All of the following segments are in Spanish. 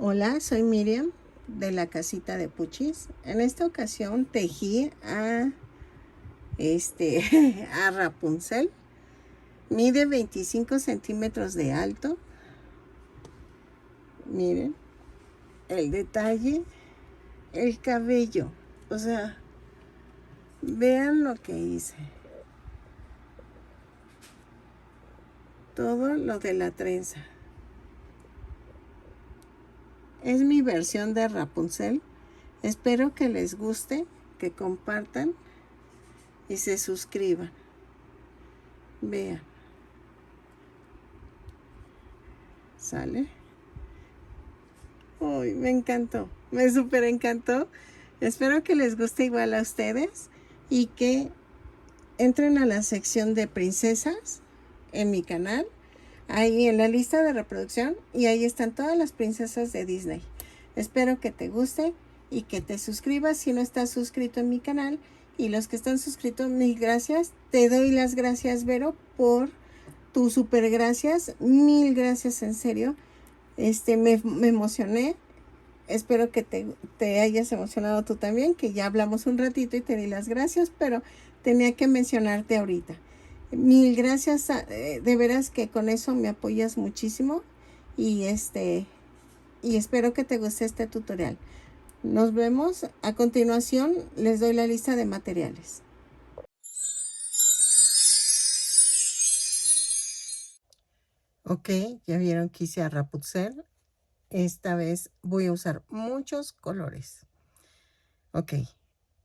Hola, soy Miriam de la casita de Puchis. En esta ocasión tejí a Rapunzel. Mide 25 centímetros de alto. Miren el detalle, el cabello. O sea, vean lo que hice. Todo lo de la trenza. Es mi versión de Rapunzel. Espero que les guste, que compartan y se suscriban. Vean. ¿Sale? Uy, me encantó, me súper encantó. Espero que les guste igual a ustedes y que entren a la sección de princesas en mi canal, ahí en la lista de reproducción, y ahí están todas las princesas de Disney. Espero que te guste y que te suscribas si no estás suscrito en mi canal, y los que están suscritos, mil gracias. Te doy las gracias, Vero, por tu súper gracias. Mil gracias, en serio. Me emocioné. Espero que te hayas emocionado tú también, que ya hablamos un ratito y te di las gracias, pero tenía que mencionarte ahorita. Mil gracias, de veras que con eso me apoyas muchísimo, y y espero que te guste este tutorial. Nos vemos. A continuación les doy la lista de materiales. Ok, ya vieron que hice a Rapunzel. Esta vez voy a usar muchos colores. Ok,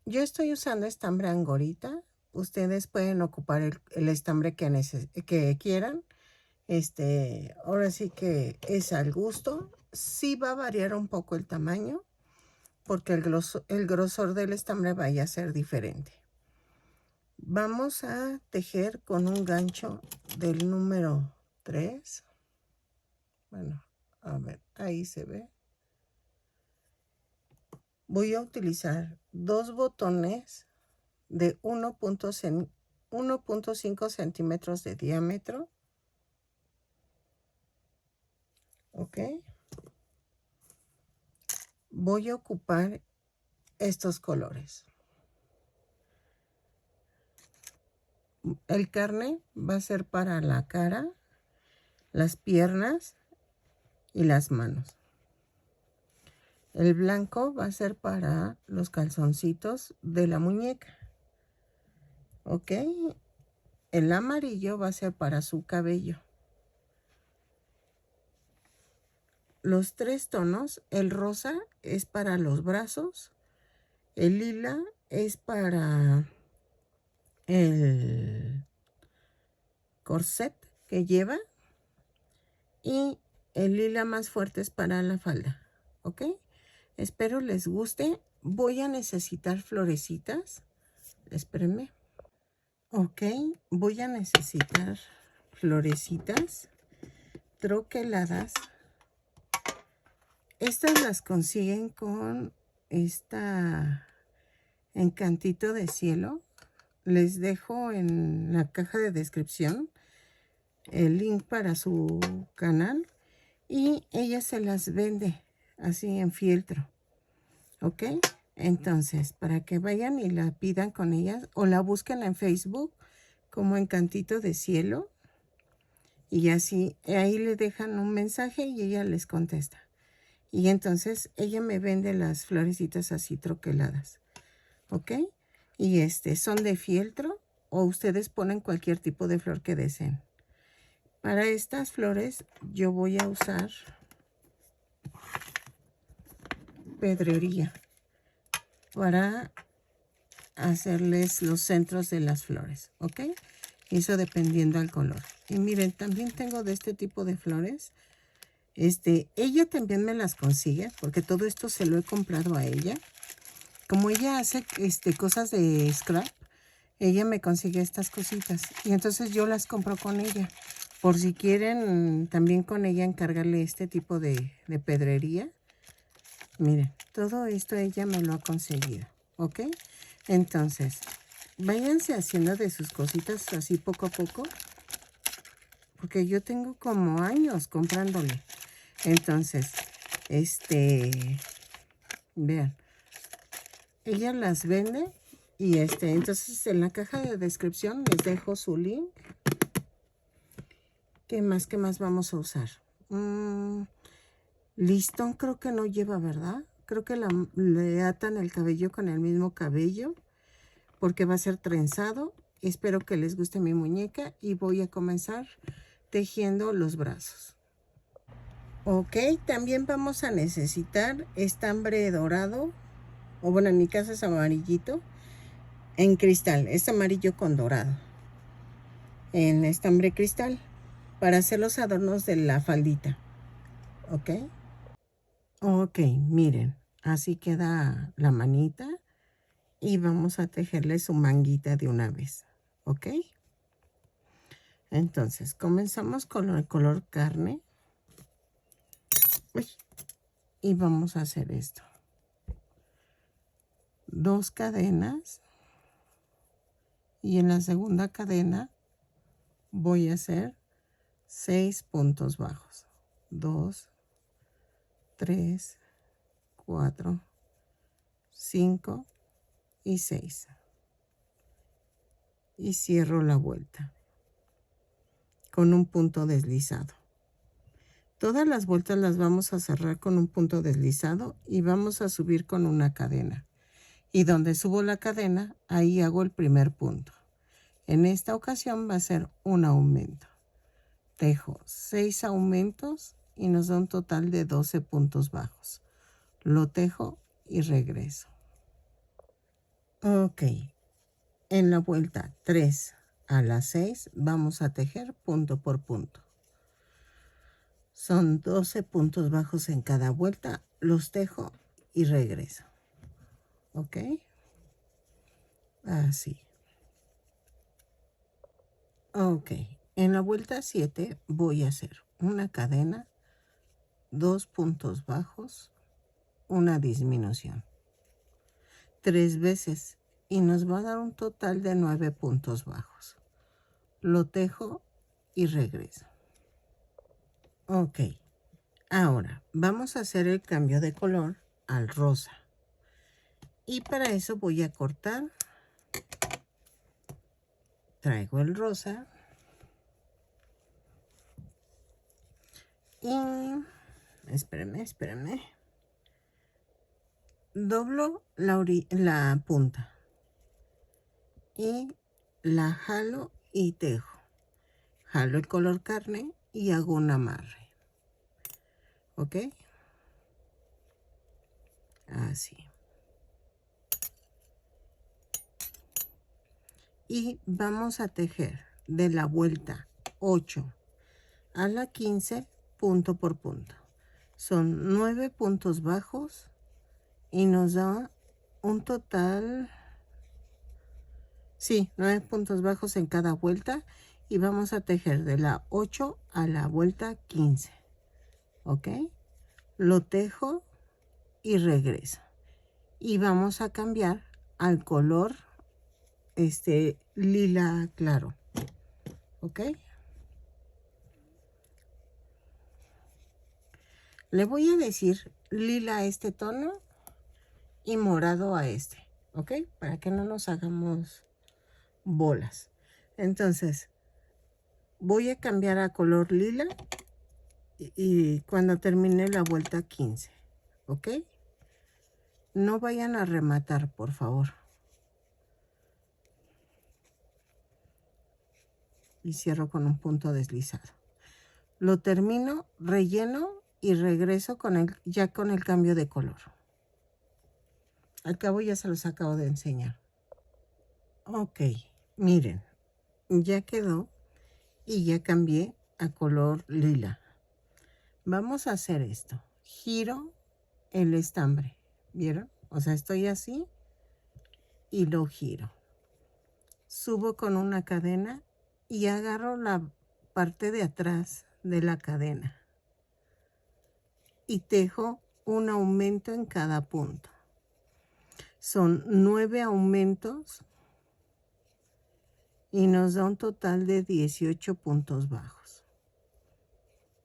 yo estoy usando estambre angorita. Ustedes pueden ocupar el estambre que quieran. Ahora sí que es al gusto. Sí va a variar un poco el tamaño, porque el grosor del estambre vaya a ser diferente. Vamos a tejer con un gancho del número 3. Bueno, a ver, ahí se ve. Voy a utilizar 2 botones de 1.5 centímetros de diámetro. Ok. Voy a ocupar estos colores. El carne va a ser para la cara, las piernas y las manos. El blanco va a ser para los calzoncitos de la muñeca. Ok. El amarillo va a ser para su cabello. Los 3 tonos, el rosa es para los brazos, el lila es para el corset que lleva, y el lila más fuerte es para la falda. Ok, espero les guste. Voy a necesitar florecitas. Espérenme. Ok, voy a necesitar florecitas troqueladas. Estas las consiguen con esta Encantito de Cielo. Les dejo en la caja de descripción el link para su canal, y ella se las vende así en fieltro. Ok, entonces para que vayan y la pidan con ellas, o la busquen en Facebook como Encantito de Cielo, y así ahí le dejan un mensaje y ella les contesta. Y entonces ella me vende las florecitas así troqueladas. ¿Ok? Y son de fieltro, o ustedes ponen cualquier tipo de flor que deseen. Para estas flores yo voy a usar pedrería para hacerles los centros de las flores. ¿Ok? Eso dependiendo al color. Y miren, también tengo de este tipo de flores. Ella también me las consigue, porque todo esto se lo he comprado a ella. Como ella hace cosas de scrap, ella me consigue estas cositas, y entonces yo las compro con ella, por si quieren también con ella encargarle este tipo de pedrería. Miren, todo esto ella me lo ha conseguido. ¿Ok? Entonces, váyanse haciendo de sus cositas así poco a poco, porque yo tengo como años comprándole. Entonces, Vean, ella las vende y entonces en la caja de descripción les dejo su link. ¿Qué más vamos a usar? Listón creo que no lleva, ¿verdad? Creo que le atan el cabello con el mismo cabello porque va a ser trenzado. Espero que les guste mi muñeca y voy a comenzar tejiendo los brazos. Ok, también vamos a necesitar estambre dorado, o bueno, en mi caso es amarillito, en cristal, es amarillo con dorado, en estambre cristal, para hacer los adornos de la faldita. Ok. Ok, miren, así queda la manita y vamos a tejerle su manguita de una vez. Ok. Entonces, comenzamos con el color carne. Uy, y vamos a hacer esto. 2 cadenas. Y en la segunda cadena voy a hacer 6 puntos bajos. 2, 3, 4, 5 y 6. Y cierro la vuelta con un punto deslizado. Todas las vueltas las vamos a cerrar con un punto deslizado y vamos a subir con una cadena. Y donde subo la cadena, ahí hago el primer punto. En esta ocasión va a ser un aumento. Tejo 6 aumentos y nos da un total de 12 puntos bajos. Lo tejo y regreso. Ok. En la vuelta 3 a la 6 vamos a tejer punto por punto. Son 12 puntos bajos en cada vuelta. Los tejo y regreso. Ok. Así. Ok. En la vuelta 7 voy a hacer una cadena, 2 puntos bajos, una disminución. 3 veces y nos va a dar un total de 9 puntos bajos. Lo tejo y regreso. Ok. Ahora vamos a hacer el cambio de color al rosa. Y para eso voy a cortar. Traigo el rosa. Y espérenme. Doblo la punta. Y la jalo y tejo. Jalo el color carne y hago un amarre. ¿Ok? Así. Y vamos a tejer de la vuelta 8 a la 15 punto por punto. Son 9 puntos bajos y nos da un total, sí, 9 puntos bajos en cada vuelta y vamos a tejer de la 8 a la vuelta 15. ¿Ok? Lo tejo y regreso. Y vamos a cambiar al color lila claro. ¿Ok? Le voy a decir lila a este tono y morado a este, ¿ok? Para que no nos hagamos bolas. Entonces, voy a cambiar a color lila y cuando termine la vuelta 15, ¿ok? No vayan a rematar, por favor. Y cierro con un punto deslizado. Lo termino, relleno y regreso ya con el cambio de color. Al cabo ya se los acabo de enseñar. Ok, miren, ya quedó y ya cambié a color lila. Vamos a hacer esto. Giro el estambre, ¿vieron? O sea, estoy así y lo giro. Subo con una cadena y agarro la parte de atrás de la cadena y tejo un aumento en cada punto. Son 9 aumentos y nos da un total de 18 puntos bajos.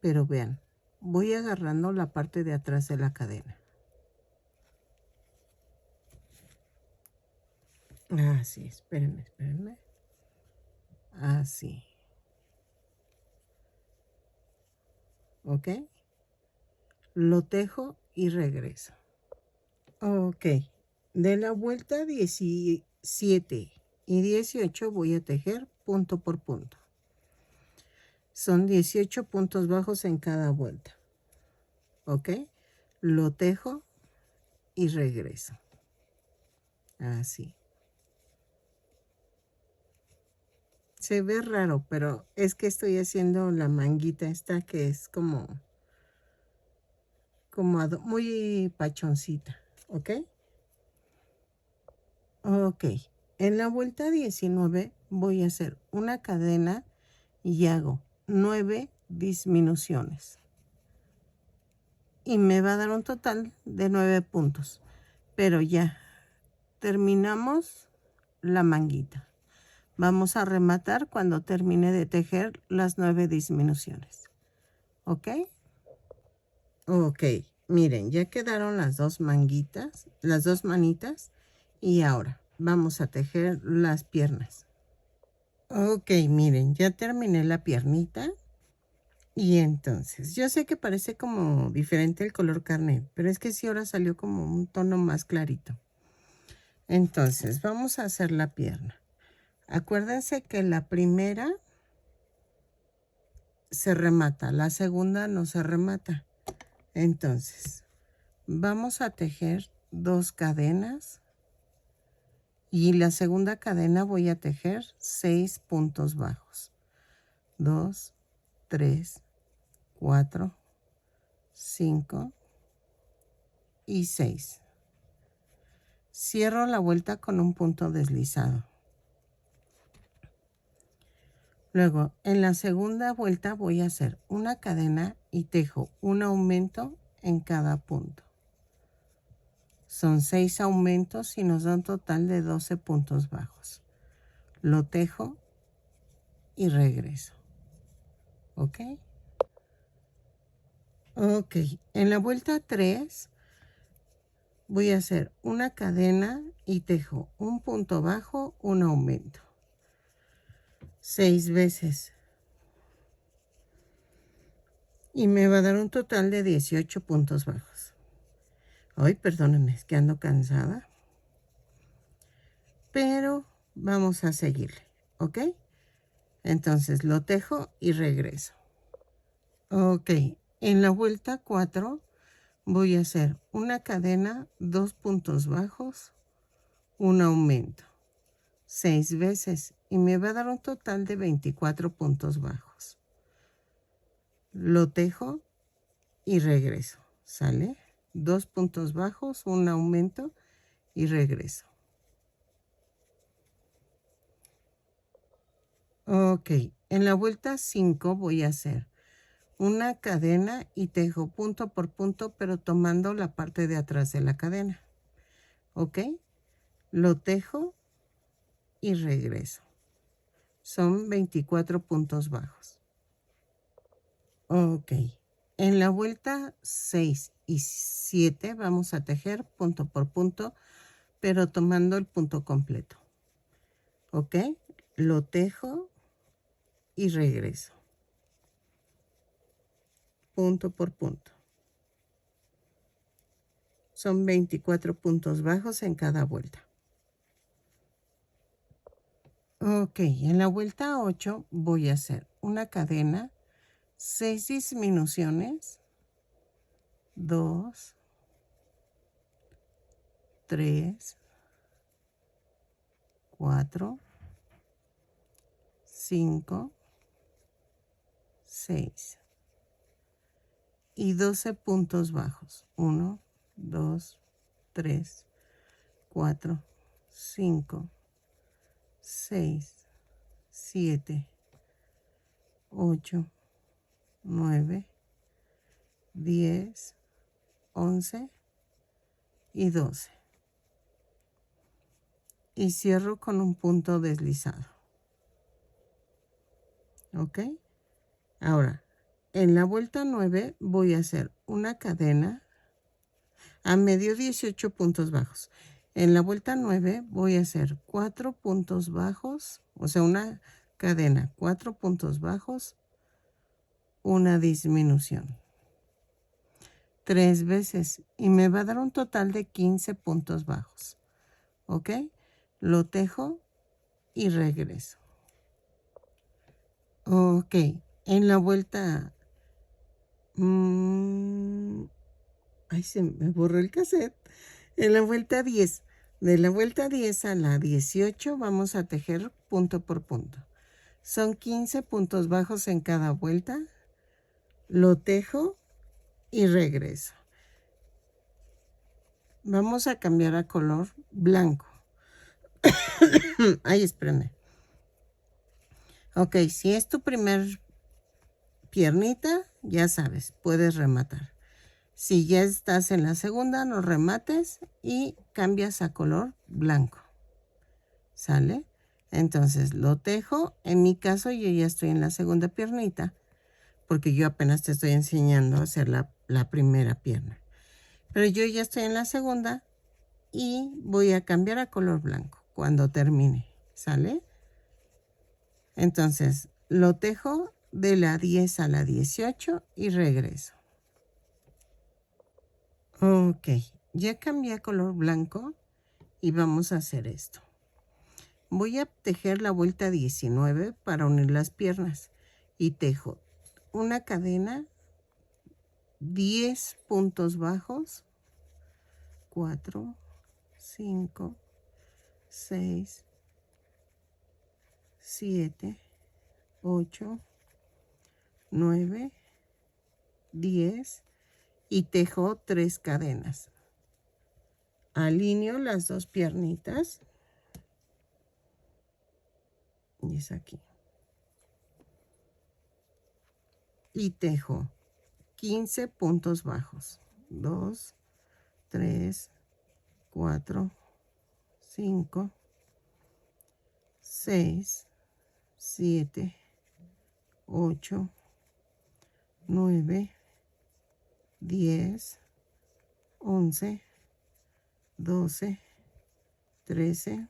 Pero vean, voy agarrando la parte de atrás de la cadena. Así, espérenme, espérenme. Así. ¿Ok? Lo tejo y regreso. Ok. De la vuelta 17 y 18 voy a tejer punto por punto. Son 18 puntos bajos en cada vuelta. ¿Ok? Lo tejo y regreso. Así. Se ve raro, pero es que estoy haciendo la manguita esta que es como muy pachoncita. ¿Ok? Ok. En la vuelta 19 voy a hacer una cadena y hago 9 disminuciones. Y me va a dar un total de 9 puntos. Pero ya terminamos la manguita. Vamos a rematar cuando termine de tejer las 9 disminuciones. ¿Ok? Ok. Miren, ya quedaron las dos manguitas, las dos manitas. Y ahora vamos a tejer las piernas. Ok, miren, ya terminé la piernita. Y entonces, yo sé que parece como diferente el color carne, pero es que sí ahora salió como un tono más clarito. Entonces, vamos a hacer la pierna. Acuérdense que la primera se remata, la segunda no se remata. Entonces, vamos a tejer 2 cadenas y la segunda cadena voy a tejer 6 puntos bajos. 2, 3, 4, 5 y 6. Cierro la vuelta con un punto deslizado. Luego, en la segunda vuelta voy a hacer una cadena y tejo un aumento en cada punto. Son 6 aumentos y nos da un total de 12 puntos bajos. Lo tejo y regreso. ¿Ok? Ok. En la vuelta 3 voy a hacer una cadena y tejo un punto bajo, un aumento. 6 veces. Y me va a dar un total de 18 puntos bajos. Ay, perdónenme, es que ando cansada. Pero vamos a seguirle, ¿ok? Entonces lo tejo y regreso. Ok, en la vuelta 4 voy a hacer una cadena, 2 puntos bajos, un aumento. 6 veces y me va a dar un total de 24 puntos bajos. Lo tejo y regreso. ¿Sale? 2 puntos bajos, un aumento y regreso. Ok, en la vuelta 5 voy a hacer una cadena y tejo punto por punto, pero tomando la parte de atrás de la cadena. ¿Ok? Lo tejo y regreso. Son 24 puntos bajos. Ok. En la vuelta 6 y 7 vamos a tejer punto por punto, pero tomando el punto completo. ¿Ok? Lo tejo y regreso. Punto por punto. Son 24 puntos bajos en cada vuelta. Ok, en la vuelta 8 voy a hacer una cadena, 6 disminuciones, 2, 3, 4, 5, 6 y 12 puntos bajos. 1, 2, 3, 4, 5, 6, 7, 8, 9, 10, 11 y 12. Y cierro con un punto deslizado. ¿Ok? Ahora, en la vuelta 9 voy a hacer una cadena a medio 18 puntos bajos. En la vuelta 9 voy a hacer 4 puntos bajos, o sea, una cadena, 4 puntos bajos, una disminución. 3 veces y me va a dar un total de 15 puntos bajos. ¿Ok? Lo tejo y regreso. Ok, en la vuelta... ay, se me borró el cassette. En la vuelta 10. De la vuelta 10 a la 18 vamos a tejer punto por punto. Son 15 puntos bajos en cada vuelta. Lo tejo y regreso. Vamos a cambiar a color blanco. Ay, espérame. Ok, si es tu primer piernita, ya sabes, puedes rematar. Si ya estás en la segunda, no remates y cambias a color blanco. ¿Sale? Entonces lo tejo. En mi caso yo ya estoy en la segunda piernita porque yo apenas te estoy enseñando a hacer la primera pierna. Pero yo ya estoy en la segunda y voy a cambiar a color blanco cuando termine. ¿Sale? Entonces lo tejo de la 10 a la 18 y regreso. Ok, ya cambié a color blanco y vamos a hacer esto. Voy a tejer la vuelta 19 para unir las piernas y tejo una cadena, 10 puntos bajos, 4, 5, 6, 7, 8, 9, 10 y tejo 3 cadenas. Alineo las dos piernitas y es aquí. Y tejo 15 puntos bajos. 2, 3, 4, 5, 6, 7, 8, 9, 10, 11, 12, 13,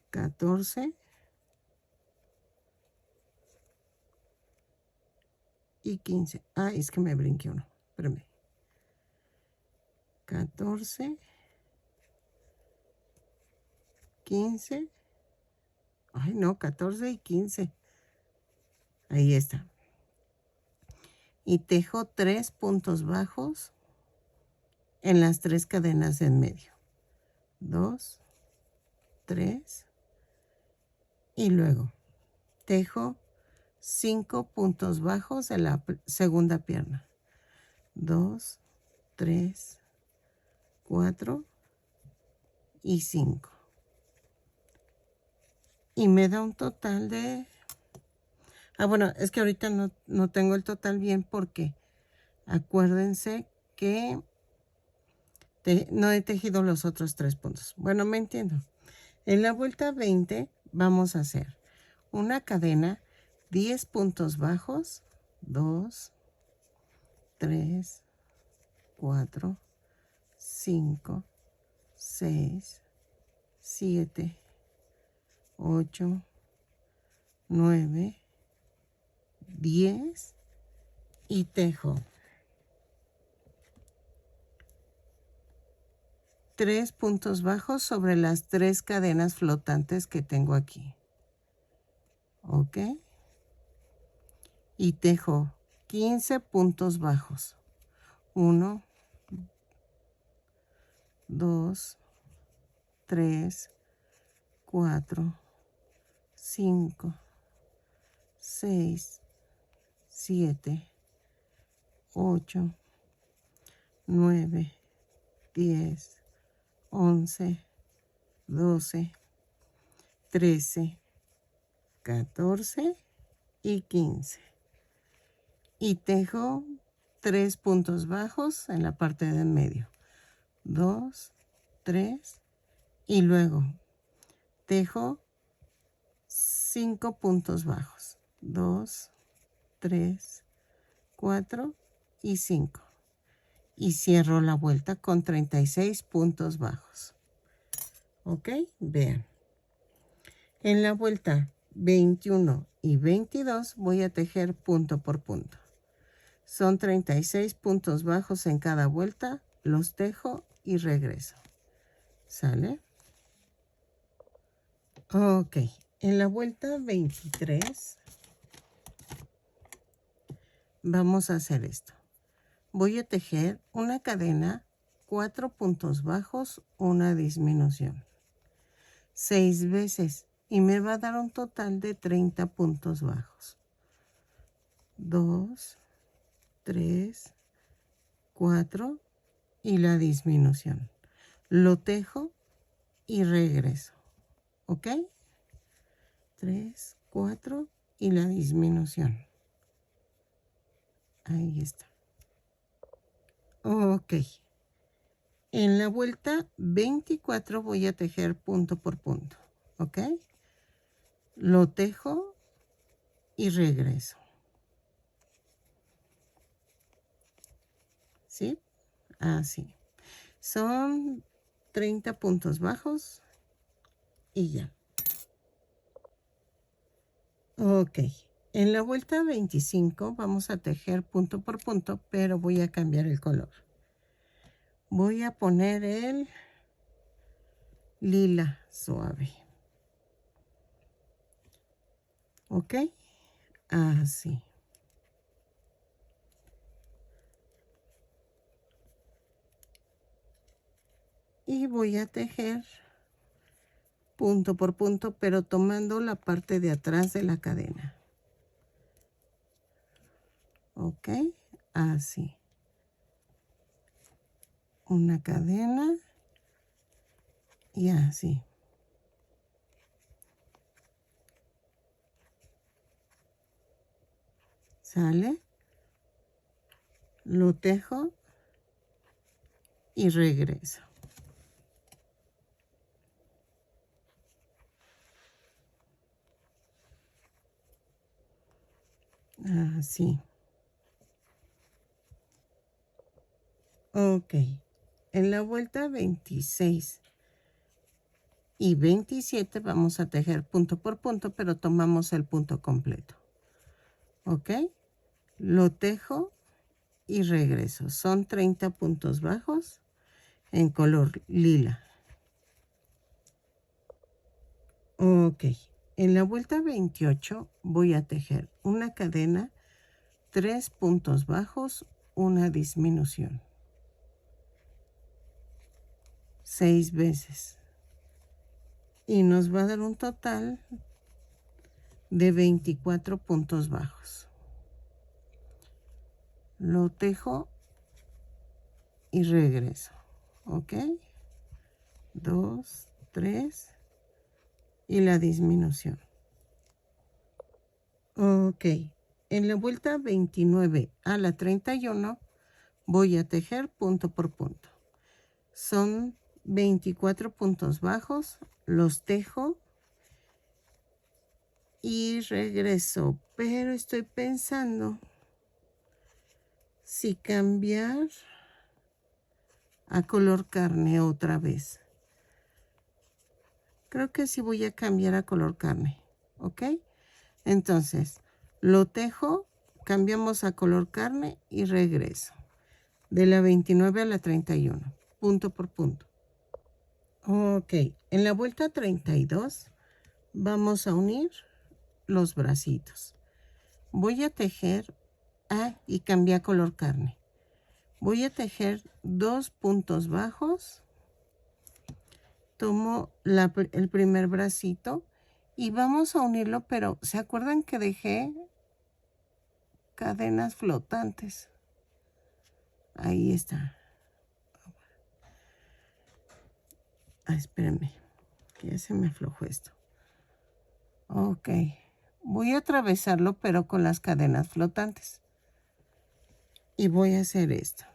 14 y 15. Ah, es que me brinqué uno. Espérame. 14, 15. Ay, no, 14 y 15. Ahí está. Y tejo 3 puntos bajos en las 3 cadenas en medio. 2, 3. Y luego tejo 5 puntos bajos en la segunda pierna. 2, 3, 4 y 5. Y me da un total de... Ah, bueno, es que ahorita no tengo el total bien porque acuérdense que no he tejido los otros 3 puntos. Bueno, me entiendo. En la vuelta 20 vamos a hacer una cadena, 10 puntos bajos, 2, 3, 4, 5, 6, 7, 8, 9, 10 y tejo 3 puntos bajos sobre las 3 cadenas flotantes que tengo aquí. ¿Ok? Y tejo 15 puntos bajos. 1, 2, 3, 4, 5, 6, 7, 8, 9, 10, 11, 12, 13, 14 y 15. Y tejo 3 puntos bajos en la parte de en medio. 2, 3 y luego tejo 5 puntos bajos. 2, 3, 4 y 5. Y cierro la vuelta con 36 puntos bajos. ¿Ok? Vean. En la vuelta 21 y 22 voy a tejer punto por punto. Son 36 puntos bajos en cada vuelta. Los tejo y regreso. ¿Sale? Ok. En la vuelta 23 vamos a hacer esto. Voy a tejer una cadena, 4 puntos bajos, una disminución. 6 veces y me va a dar un total de 30 puntos bajos. 2, 3, 4 y la disminución. Lo tejo y regreso. ¿Ok? 3, 4 y la disminución. Ahí está. Ok. En la vuelta 24 voy a tejer punto por punto. ¿Ok? Lo tejo y regreso. ¿Sí? Así. Son 30 puntos bajos y ya. Ok. En la vuelta 25 vamos a tejer punto por punto, pero voy a cambiar el color. Voy a poner el lila suave. ¿Ok? Así. Y voy a tejer punto por punto, pero tomando la parte de atrás de la cadena. ¿Ok? Así. Una cadena y así. ¿Sale? Lo tejo y regreso. Así. Ok. En la vuelta 26 y 27 vamos a tejer punto por punto, pero tomamos el punto completo. ¿Ok? Lo tejo y regreso. Son 30 puntos bajos en color lila. Ok. En la vuelta 28 voy a tejer una cadena, 3 puntos bajos, una disminución. 6 veces. Y nos va a dar un total de 24 puntos bajos. Lo tejo y regreso. ¿Ok? 2, 3 y la disminución. Ok. En la vuelta 29 a la 31 voy a tejer punto por punto. Son 24 puntos bajos. Los tejo y regreso. Pero estoy pensando si cambiar a color carne otra vez. Creo que sí voy a cambiar a color carne. ¿Ok? Entonces, lo tejo, cambiamos a color carne y regreso. De la 29 a la 31. Punto por punto. Ok. En la vuelta 32 vamos a unir los bracitos. Voy a tejer y cambiar color carne. Voy a tejer 2 puntos bajos. Tomo el primer bracito y vamos a unirlo, pero ¿se acuerdan que dejé cadenas flotantes? Ahí está. Espérenme, que ya se me aflojó esto. Ok. Voy a atravesarlo, pero con las cadenas flotantes. Y voy a hacer esto.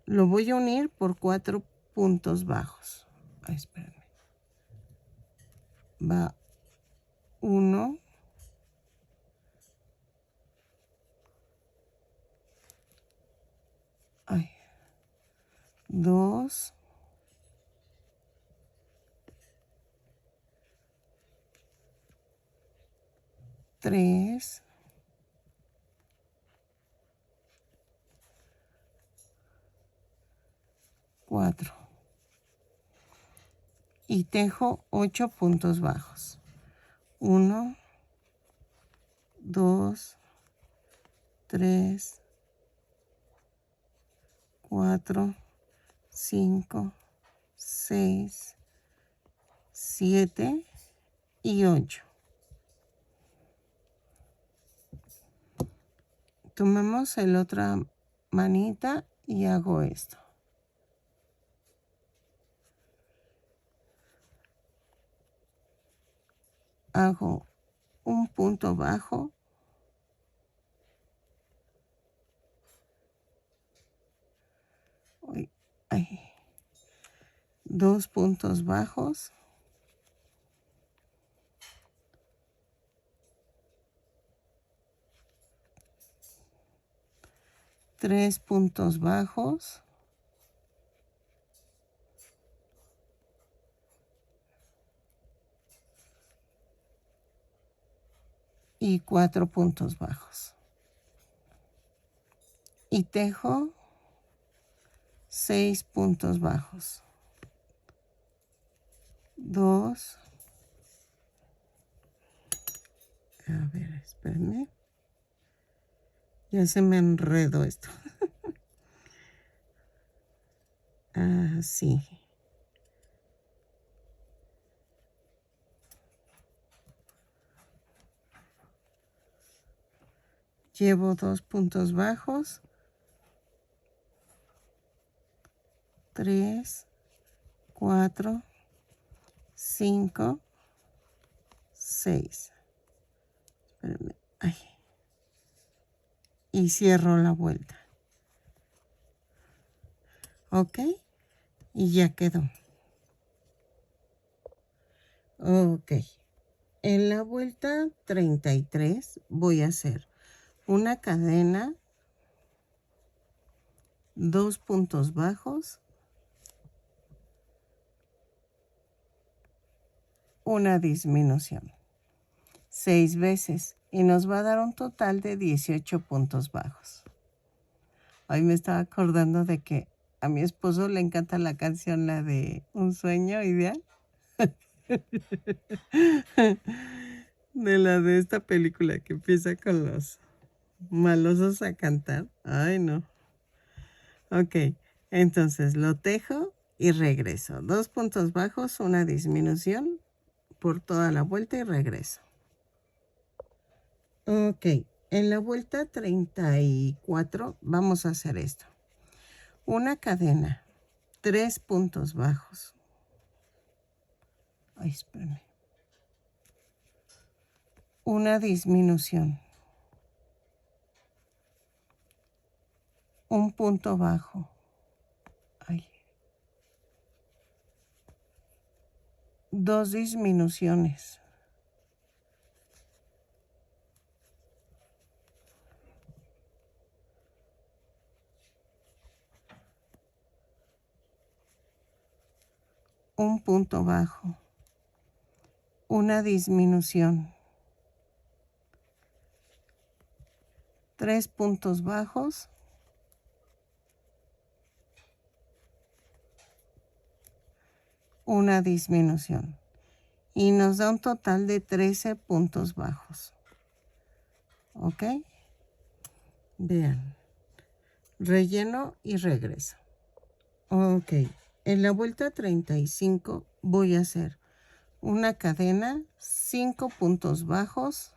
Lo voy a unir por 4 puntos bajos. Espérenme. Va 1, Ay, 2, 3, 4 y tejo 8 puntos bajos. 1, 2, 3, 4, 5, 6, 7 y 8. Tomamos la otra manita y hago esto. Hago un punto bajo, ay, 2 puntos bajos, 3 puntos bajos, y 4 puntos bajos. Y tejo 6 puntos bajos. 2. A ver, espérenme. Ya se me enredó esto. Así. Llevo 2 puntos bajos. 3, 4, 5, 6. Espérenme. Ay. Y cierro la vuelta. ¿Ok? Y ya quedó. Ok. En la vuelta 33 voy a hacer una cadena, 2 puntos bajos, una disminución. 6 veces. Y nos va a dar un total de 18 puntos bajos. Hoy me estaba acordando de que a mi esposo le encanta la canción, la de Un sueño ideal. De la de esta película que empieza con los malosos a cantar. Ay, no. Ok, entonces lo tejo y regreso. 2 puntos bajos, una disminución por toda la vuelta y regreso. Ok, en la vuelta 34 vamos a hacer esto. Una cadena, 3 puntos bajos. Ay, espérame. Una disminución. Un punto bajo. Ay. 2 disminuciones. Un punto bajo. Una disminución. 3 puntos bajos. Una disminución. Y nos da un total de 13 puntos bajos. ¿Ok? Vean. Relleno y regreso. Ok. En la vuelta 35 voy a hacer una cadena, 5 puntos bajos,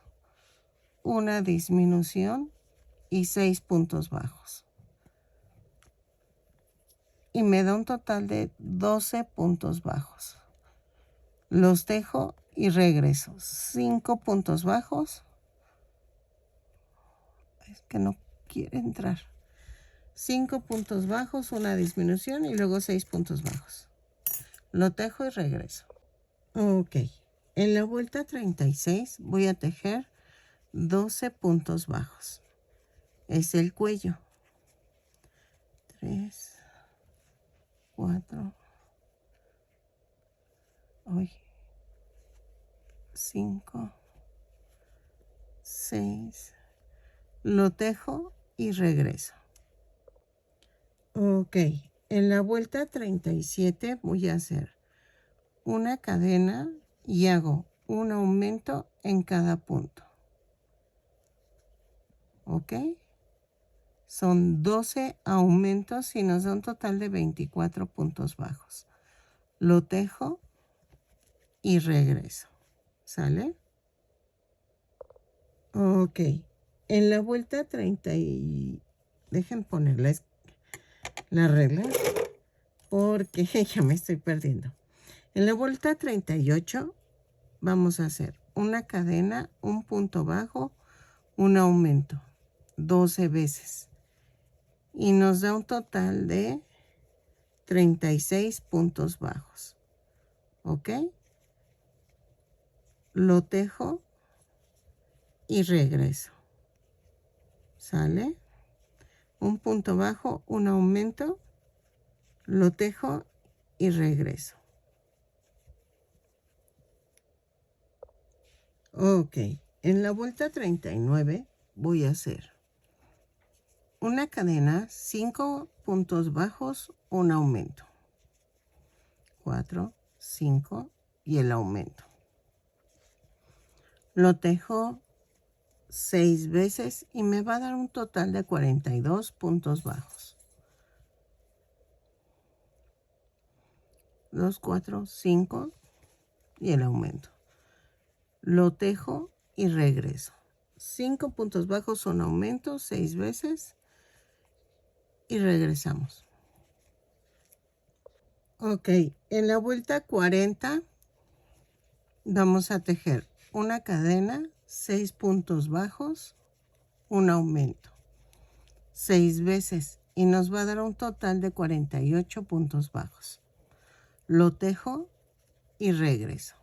una disminución y 6 puntos bajos. Y me da un total de 12 puntos bajos. Los dejo y regreso. 5 puntos bajos. Es que no quiere entrar. 5 puntos bajos, una disminución y luego 6 puntos bajos. Lo tejo y regreso. Ok. En la vuelta 36 voy a tejer 12 puntos bajos. Es el cuello. 3, 4, 5, 6, lo tejo y regreso. Ok, en la vuelta 37 voy a hacer una cadena y hago un aumento en cada punto. Ok, son 12 aumentos y nos da un total de 24 puntos bajos. Lo tejo y regreso. ¿Sale? Ok, en la vuelta 30 y... Dejen ponerles las reglas porque ya me estoy perdiendo. En la vuelta 38 vamos a hacer una cadena, un punto bajo, un aumento 12 veces y nos da un total de 36 puntos bajos. ¿Ok? Lo tejo y regreso. ¿Sale? Un punto bajo, un aumento, lo tejo y regreso. Ok, en la vuelta 39 voy a hacer una cadena, 5 puntos bajos, un aumento. 4, 5 y el aumento. Lo tejo 6 veces y me va a dar un total de 42 puntos bajos. 2, 4, 5 y el aumento. Lo tejo y regreso. 5 puntos bajos, un aumento, 6 veces y regresamos. Ok, en la vuelta 40 vamos a tejer una cadena, 6 puntos bajos, un aumento, 6 veces y nos va a dar un total de 48 puntos bajos. Lo tejo y regreso.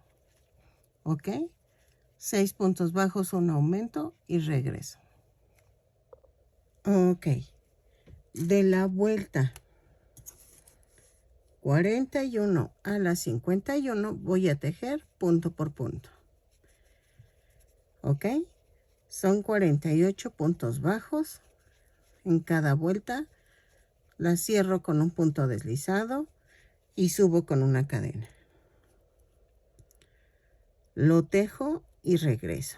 ¿Ok? 6 puntos bajos, un aumento y regreso. Ok. De la vuelta 41 a la 51 voy a tejer punto por punto. ¿Ok? Son 48 puntos bajos en cada vuelta. La cierro con un punto deslizado y subo con una cadena. Lo tejo y regreso.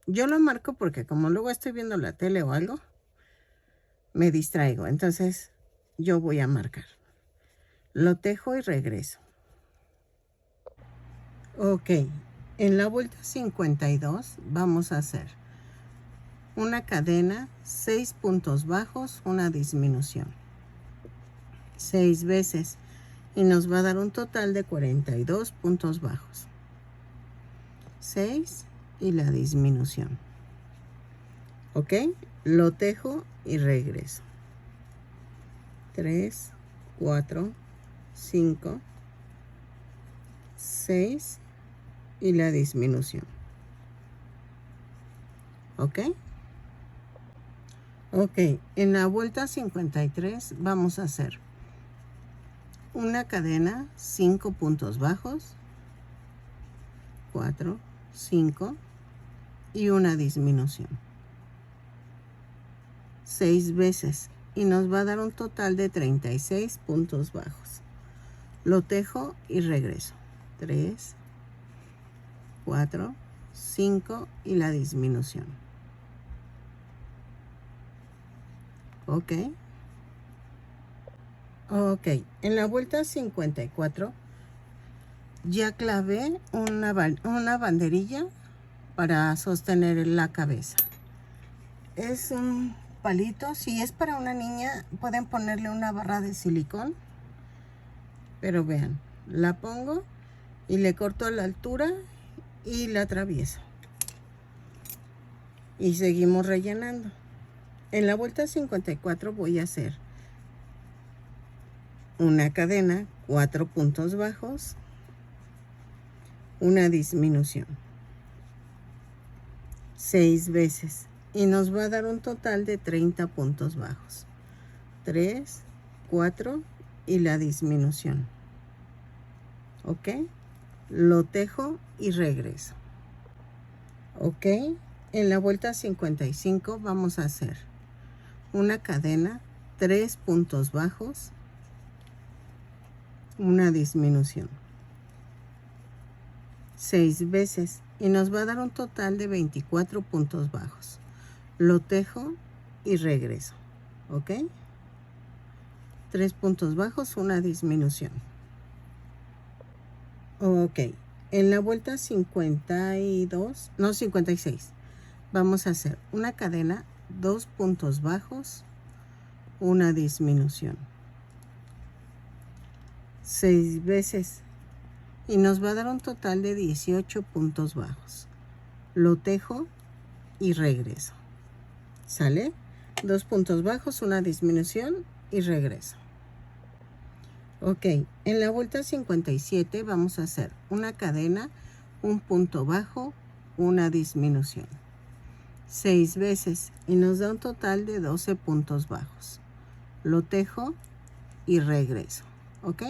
Yo lo marco porque como luego estoy viendo la tele o algo, me distraigo. Entonces yo voy a marcar. Lo tejo y regreso. Ok, en la vuelta 52 vamos a hacer una cadena, 6 puntos bajos, una disminución. 6 veces y nos va a dar un total de 42 puntos bajos. 6 y la disminución. Ok, lo tejo y regreso. 3, 4, 5, 6 y la disminución. ¿Ok? Ok, en la vuelta 53 vamos a hacer una cadena, 5 puntos bajos, 4, 5 y una disminución. 6 veces y nos va a dar un total de 36 puntos bajos. Lo tejo y regreso. 3, 4, 5 y la disminución. Ok. Ok, en la vuelta 54 ya clavé una banderilla para sostener la cabeza. Es un palito, si es para una niña pueden ponerle una barra de silicón, pero vean, la pongo y le corto a la altura y la atravieso y seguimos rellenando. En la vuelta 54 voy a hacer una cadena, 4 puntos bajos, una disminución, 6 veces y nos va a dar un total de 30 puntos bajos. 3, 4 y la disminución. ¿Ok? Lo tejo y regreso. ¿Ok? En la vuelta 55 vamos a hacer una cadena, 3 puntos bajos, una disminución, 6 veces y nos va a dar un total de 24 puntos bajos. Lo tejo y regreso. ¿Ok? 3 puntos bajos, una disminución. Ok, en la vuelta 52, no 56, vamos a hacer una cadena, 2 puntos bajos, una disminución, 6 veces y nos va a dar un total de 18 puntos bajos. Lo tejo y regreso. ¿Sale? 2 puntos bajos, una disminución y regreso. Ok, en la vuelta 57 vamos a hacer una cadena, un punto bajo, una disminución, 6 veces y nos da un total de 12 puntos bajos. Lo tejo y regreso. ¿Ok?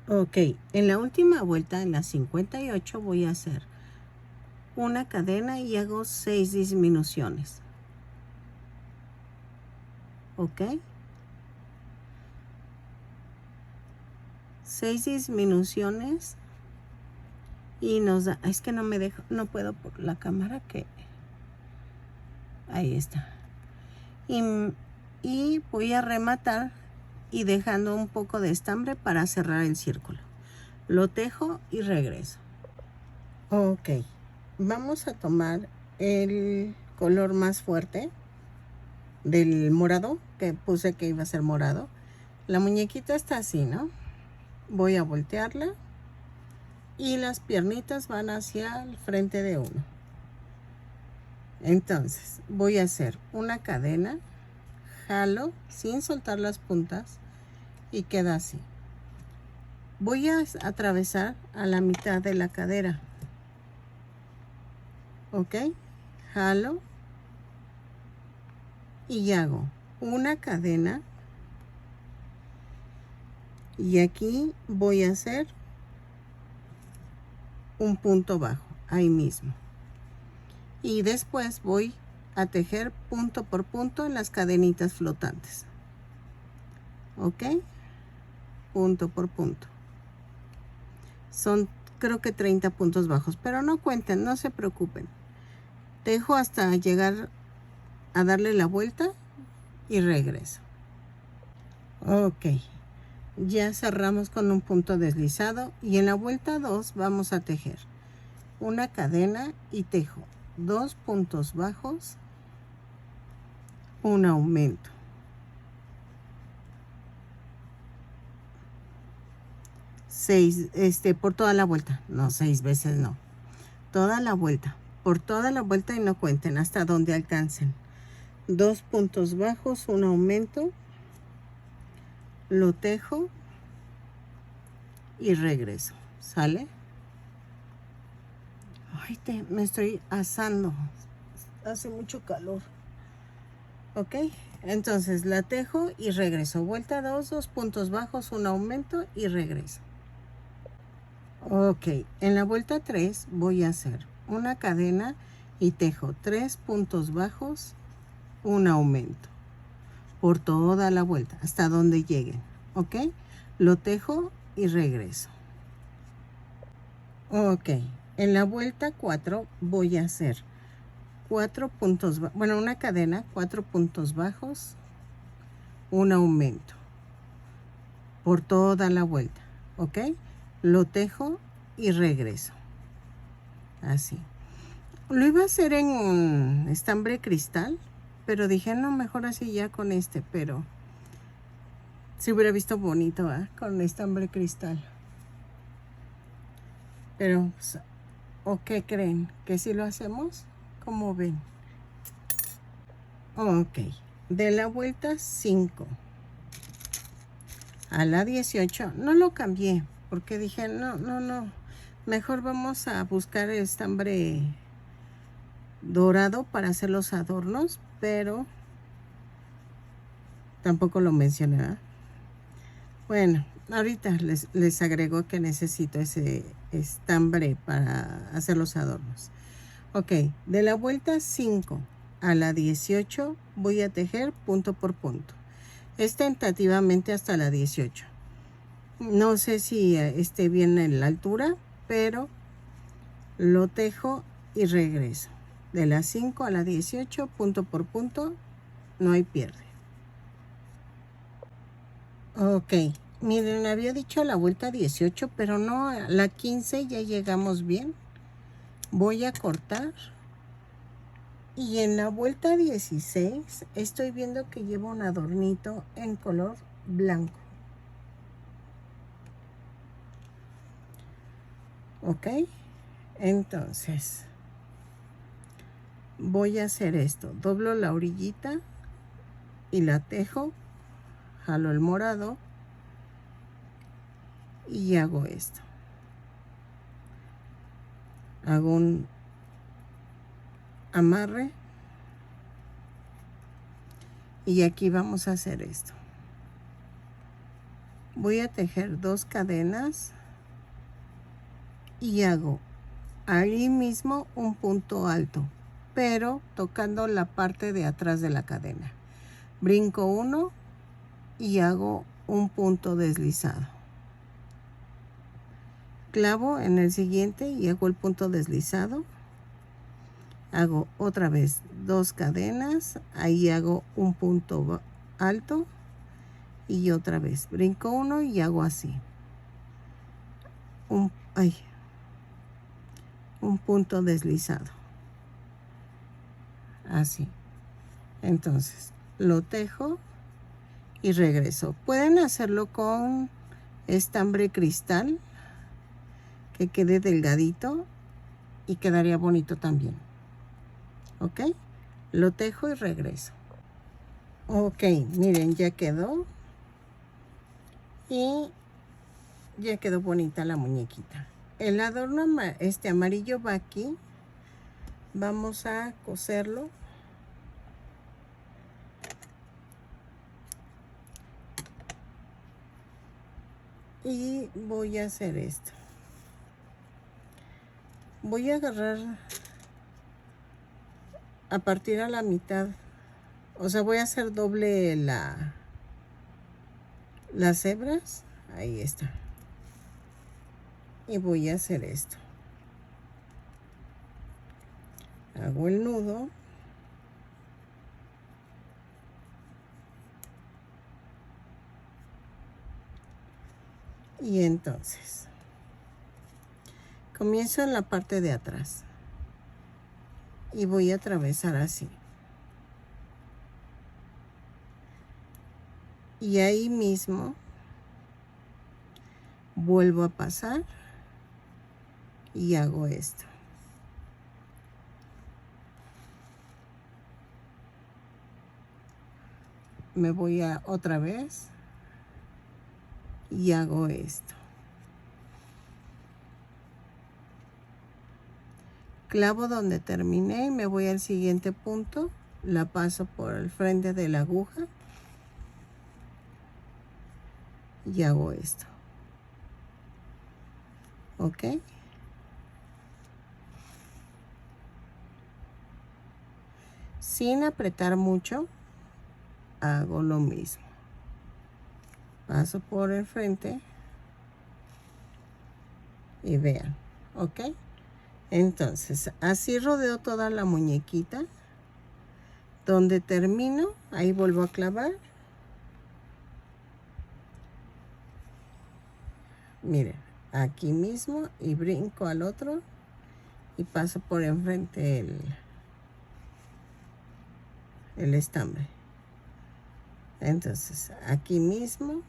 Ok, en la última vuelta, en la 58, voy a hacer una cadena y hago 6 disminuciones. ¿Ok? 6 disminuciones y nos da, es que no me dejo, no puedo por la cámara que ahí está. Y voy a rematar y dejando un poco de estambre para cerrar el círculo. Lo tejo y regreso. Ok, vamos a tomar el color más fuerte del morado, que puse que iba a ser morado. La muñequita está así, ¿no? Voy a voltearla y las piernitas van hacia el frente de uno. Entonces voy a hacer una cadena, jalo sin soltar las puntas y queda así. Voy a atravesar a la mitad de la cadera. ¿Ok? Jalo y hago una cadena y aquí voy a hacer un punto bajo ahí mismo y después voy a tejer punto por punto en las cadenitas flotantes. ¿Ok? Punto por punto. Son creo que 30 puntos bajos, pero no cuenten, no se preocupen. Tejo hasta llegar a darle la vuelta y regreso. Ok, ya cerramos con un punto deslizado y en la vuelta 2 vamos a tejer una cadena y tejo 2 puntos bajos, un aumento, 6 por toda la vuelta, no 6 veces, no, toda la vuelta, por toda la vuelta y no cuenten hasta donde alcancen. 2 puntos bajos, un aumento, lo tejo y regreso. ¿Sale? Ay, me estoy asando, hace mucho calor. Ok, entonces la tejo y regreso. Vuelta 2, 2 puntos bajos, un aumento y regreso. Ok, en la vuelta 3 voy a hacer una cadena y tejo 3 puntos bajos, un aumento por toda la vuelta hasta donde lleguen. Ok, lo tejo y regreso. Ok, en la vuelta 4 voy a hacer 4 puntos, bueno, una cadena, 4 puntos bajos, un aumento por toda la vuelta. Ok, lo tejo y regreso. Así. Lo iba a hacer en un estambre cristal, pero dije, no, mejor así ya con este, pero se hubiera visto bonito, ¿eh? Con estambre cristal. Pero, ¿o qué creen? ¿Que si lo hacemos? ¿Cómo ven? Ok, de la vuelta 5 a la 18, no lo cambié, porque dije, no, mejor vamos a buscar el estambre dorado para hacer los adornos, pero Tampoco lo mencioné, ¿verdad? Bueno, ahorita les agrego que necesito ese estambre para hacer los adornos. Ok, de la vuelta 5 a la 18 voy a tejer punto por punto. Es tentativamente hasta la 18. No sé si esté bien en la altura, pero lo tejo y regreso. De la 5 a la 18, punto por punto, no hay pierde. Ok, miren, había dicho la vuelta 18, pero no, a la 15 ya llegamos bien. Voy a cortar. Y en la vuelta 16 estoy viendo que llevo un adornito en color blanco. Ok, entonces voy a hacer esto. Doblo la orillita y la tejo. Jalo el morado y hago esto. Hago un amarre y aquí vamos a hacer esto. Voy a tejer 2 cadenas y hago ahí mismo un punto alto, pero tocando la parte de atrás de la cadena. Brinco 1 y hago un punto deslizado. Clavo en el siguiente y hago el punto deslizado. Hago otra vez 2 cadenas, ahí hago un punto alto y otra vez brinco 1 y hago así un punto deslizado, así. Entonces lo tejo y regreso. Pueden hacerlo con estambre cristal que quede delgadito y quedaría bonito también. Ok, lo tejo y regreso. Ok, miren, ya quedó y ya quedó bonita la muñequita. El adorno amarillo va aquí. Vamos a coserlo. Y voy a hacer esto. Voy a agarrar a partir a la mitad. O sea, voy a hacer doble las hebras. Ahí está. Y voy a hacer esto. Hago el nudo. Y entonces comienzo en la parte de atrás. Y voy a atravesar así. Y ahí mismo vuelvo a pasar y hago esto. Me voy a otra vez y hago esto. Clavo donde terminé y me voy al siguiente punto. La paso por el frente de la aguja y hago esto. ¿Ok? Sin apretar mucho, hago lo mismo. Paso por el frente y vean. ¿Ok? Entonces, así rodeo toda la muñequita. Donde termino, ahí vuelvo a clavar. Miren, aquí mismo y brinco al otro y paso por enfrente el estambre. Entonces, aquí mismo,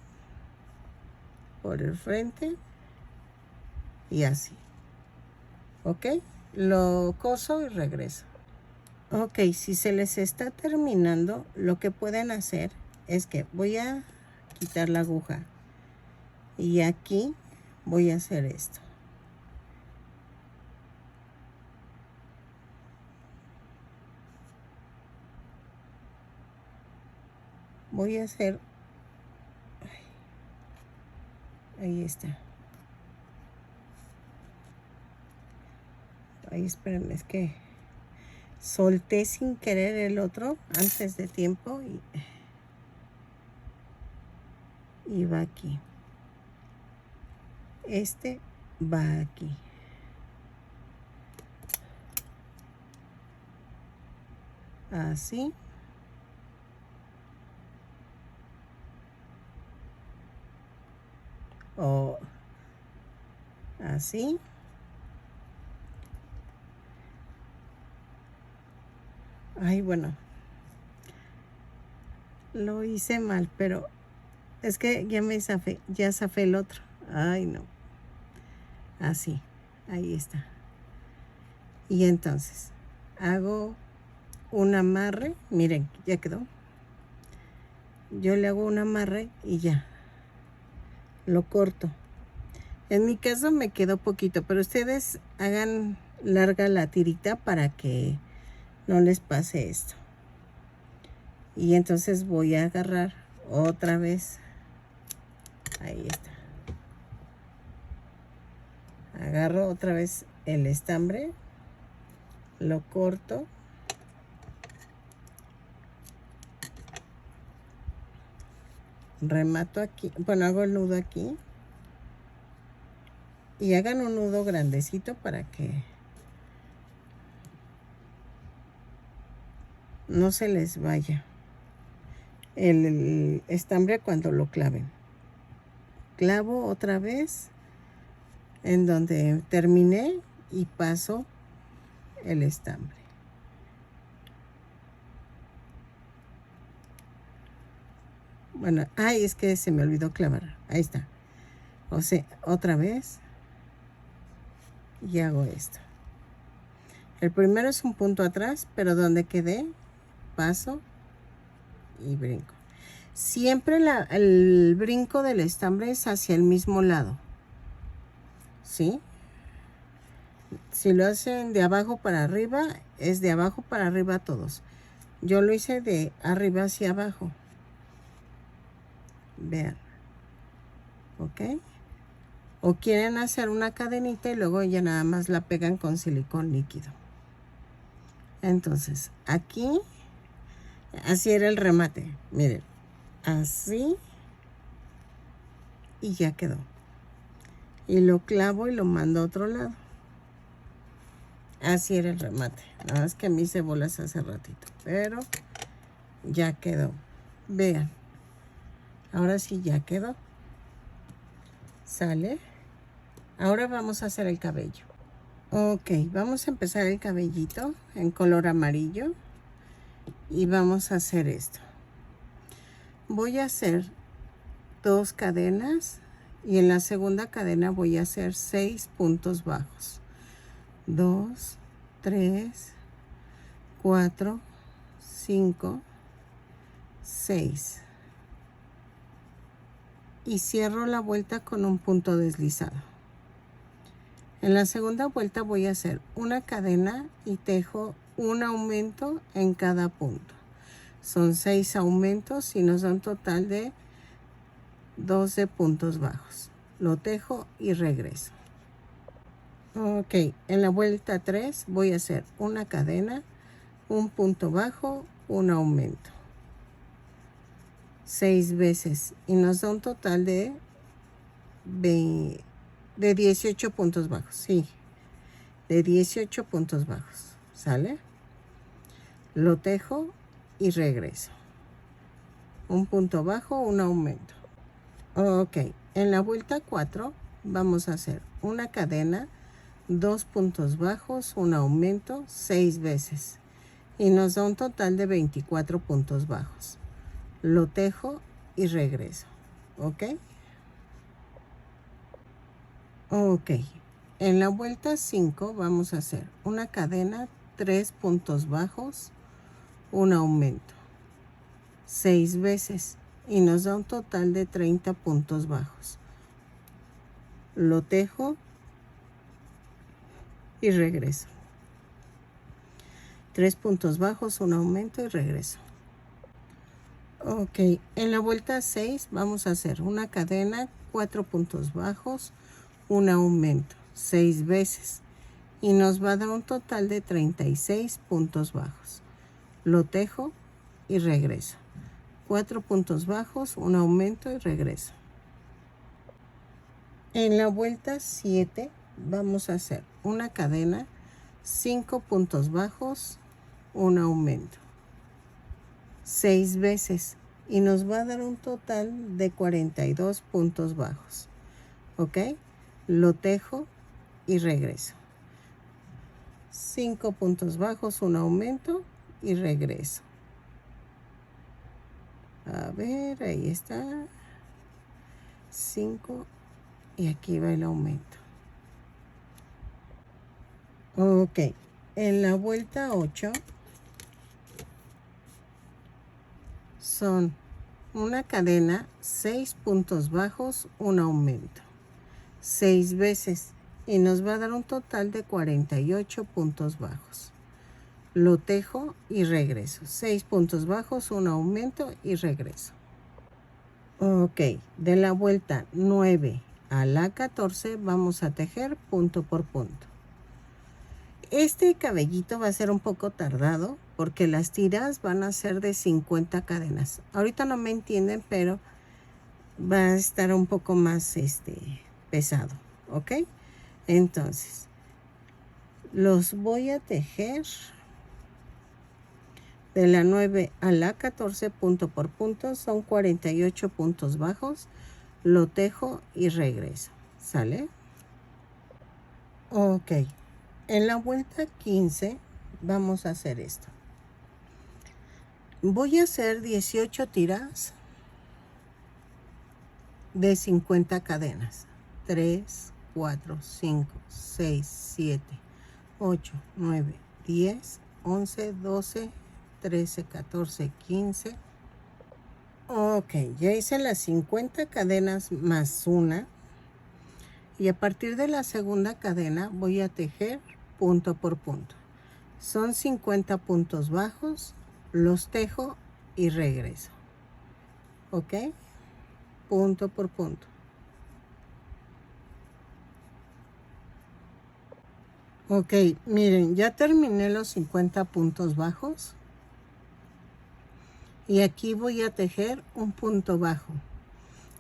por el frente y así. ¿Ok? Lo coso y regreso. Ok, si se les está terminando, lo que pueden hacer es que voy a quitar la aguja y aquí voy a hacer esto. voy a hacer, ahí está. Ay, espérenme, es que solté sin querer el otro antes de tiempo y va aquí. Este va aquí. Así. O así. Ay, bueno. Lo hice mal, pero es que ya zafé el otro. Ay, no. Así. Ahí está. Y entonces hago un amarre. Miren, ya quedó. Yo le hago un amarre y ya. Lo corto. En mi caso me quedó poquito, pero ustedes hagan larga la tirita para que no les pase esto. Y entonces voy a agarrar otra vez. Ahí está. Agarro otra vez el estambre. Lo corto. Remato aquí. Bueno, hago el nudo aquí. Y hagan un nudo grandecito para que no se les vaya el estambre cuando lo claven. Clavo otra vez en donde terminé y paso el estambre. Bueno, ay, es que se me olvidó clavar. Ahí está. O sea, otra vez. Y hago esto. El primero es un punto atrás, pero donde quedé, paso y brinco. Siempre el brinco del estambre es hacia el mismo lado. ¿Sí? Si lo hacen de abajo para arriba, es de abajo para arriba todos. Yo lo hice de arriba hacia abajo. Vean. ¿Ok? O quieren hacer una cadenita y luego ya nada más la pegan con silicón líquido. Entonces, aquí, así era el remate. Miren, así y ya quedó. Y lo clavo y lo mando a otro lado. Así era el remate. Nada más que me hice bolas hace ratito, pero ya quedó. Vean. Ahora sí ya quedó. ¿Sale? Ahora vamos a hacer el cabello. Ok, vamos a empezar el cabellito en color amarillo. Y vamos a hacer esto. Voy a hacer 2 cadenas. Y en la segunda cadena voy a hacer 6 puntos bajos. 2, 3, 4, 5, 6. Y cierro la vuelta con un punto deslizado. En la segunda vuelta voy a hacer una cadena y tejo un aumento en cada punto. Son 6 aumentos y nos da un total de 12 puntos bajos. Lo tejo y regreso. Ok, en la vuelta 3 voy a hacer una cadena, un punto bajo, un aumento. 6 veces y nos da un total de 18 puntos bajos. Sí, de 18 puntos bajos. ¿Sale? Lo tejo y regreso. Un punto bajo, un aumento. Ok, en la vuelta 4 vamos a hacer una cadena, 2 puntos bajos, un aumento, 6 veces. Y nos da un total de 24 puntos bajos. Lo tejo y regreso. ¿Ok? Ok. En la vuelta 5 vamos a hacer una cadena, 3 puntos bajos, un aumento. 6 veces. Y nos da un total de 30 puntos bajos. Lo tejo y regreso. 3 puntos bajos, un aumento y regreso. Ok, en la vuelta 6 vamos a hacer una cadena, 4 puntos bajos, un aumento, 6 veces. Y nos va a dar un total de 36 puntos bajos. Lo tejo y regreso. 4 puntos bajos, un aumento y regreso. En la vuelta 7 vamos a hacer una cadena, 5 puntos bajos, un aumento, 6 veces, y nos va a dar un total de 42 puntos bajos. ¿Ok? Lo tejo y regreso. 5 puntos bajos, un aumento y regreso. A ver, ahí está. 5 y aquí va el aumento. Ok, en la vuelta 8 son una cadena, 6 puntos bajos, un aumento, 6 veces, y nos va a dar un total de 48 puntos bajos. Lo tejo y regreso. 6 puntos bajos, un aumento y regreso. Ok, de la vuelta 9 a la 14 vamos a tejer punto por punto. Este cabellito va a ser un poco tardado porque las tiras van a ser de 50 cadenas. Ahorita no me entienden, pero va a estar un poco más pesado, ¿ok? Entonces, los voy a tejer de la 9 a la 14 punto por punto. Son 48 puntos bajos. Lo tejo y regreso. ¿Sale? Ok. En la vuelta 15 vamos a hacer esto. Voy a hacer 18 tiras de 50 cadenas. 3, 4, 5, 6, 7, 8, 9, 10, 11, 12, 13, 14, 15. Ok, ya hice las 50 cadenas más una. Y a partir de la segunda cadena voy a tejer punto por punto. Son 50 puntos bajos, los tejo y regreso. ¿Ok? Punto por punto. Ok, miren, ya terminé los 50 puntos bajos. Y aquí voy a tejer un punto bajo.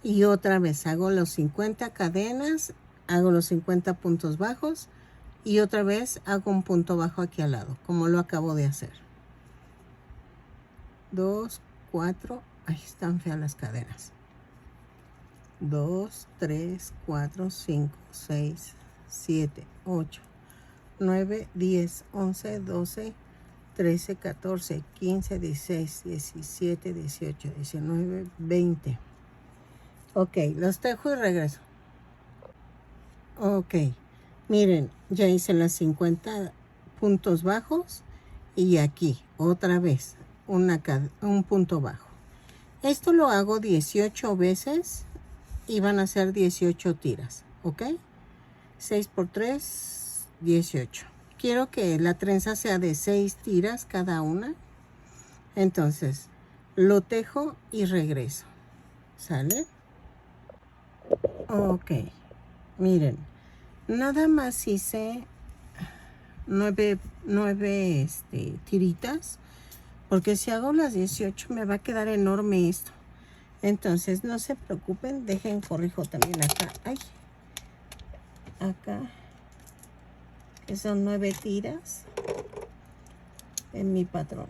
Y otra vez hago los 50 cadenas, hago los 50 puntos bajos. Y otra vez hago un punto bajo aquí al lado, como lo acabo de hacer. 2, 4, ahí están feas las cadenas. 2, 3, 4, 5, 6, 7, 8, 9, 10, 11, 12, 13, 14, 15, 16, 17, 18, 19, 20. Ok, los tejo y regreso. Ok, miren, ya hice las 50 puntos bajos y aquí otra vez un punto bajo. Esto lo hago 18 veces y van a ser 18 tiras, ¿ok? 6 por 3, 18. Quiero que la trenza sea de 6 tiras cada una. Entonces, lo tejo y regreso. ¿Sale? Ok. Miren, nada más hice 9 tiritas. Porque si hago las 18 me va a quedar enorme esto. Entonces, no se preocupen. Dejen, corrijo también acá. Ay. Acá. Que son 9 tiras. En mi patrón.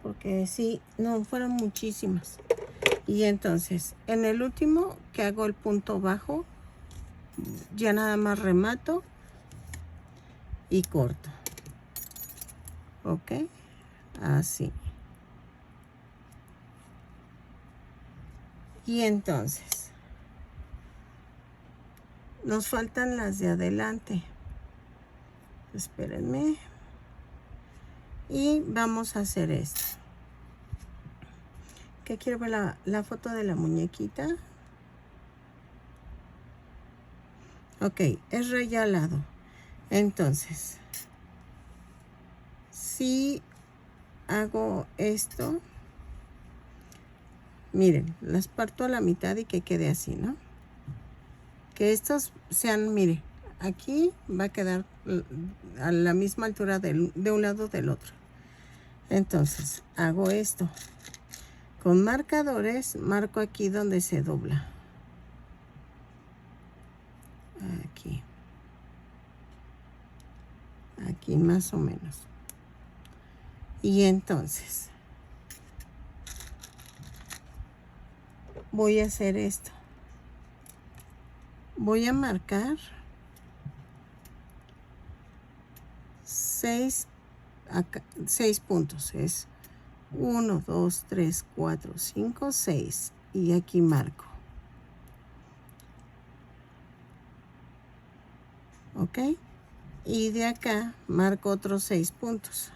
Porque sí, no, fueron muchísimas. Y entonces, en el último que hago el punto bajo, ya nada más remato y corto. ¿Ok? Así. Y entonces, nos faltan las de adelante. Espérenme. Y vamos a hacer esto. Que quiero ver la foto de la muñequita. Ok, es raya al lado. Entonces, si hago esto, Miren, las parto a la mitad y que quede así, ¿no? Que estos sean, mire, aquí va a quedar a la misma altura de un lado del otro. Entonces, hago esto. Con marcadores, marco aquí donde se dobla. Aquí. Aquí más o menos. Y entonces, voy a hacer esto. Voy a marcar 6 puntos. Es 1, 2, 3, 4, 5, 6. Y aquí marco. ¿Ok? Y de acá marco otros 6 puntos.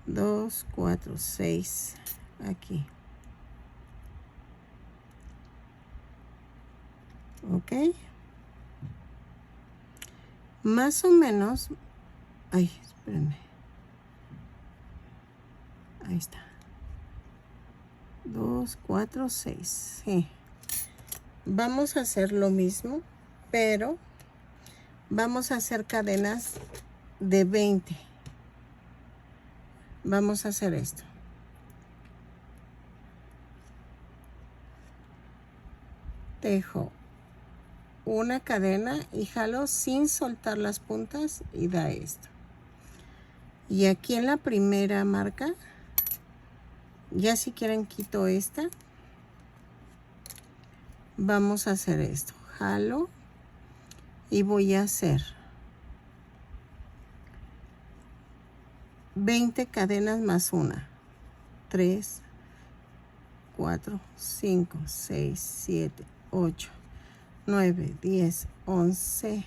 2, 4, 6. Aquí. ¿Ok? Más o menos. Ay, espérenme. Ahí está. 2, 4, 6. Sí. Vamos a hacer lo mismo, pero vamos a hacer cadenas de 20. Vamos a hacer esto. Tejo una cadena y jalo sin soltar las puntas y da esto. Y aquí en la primera marca, ya si quieren quito esta. Vamos a hacer esto. Jalo y voy a hacer 20 cadenas más una. 3, 4, 5, 6, 7, 8, 9, 10, 11,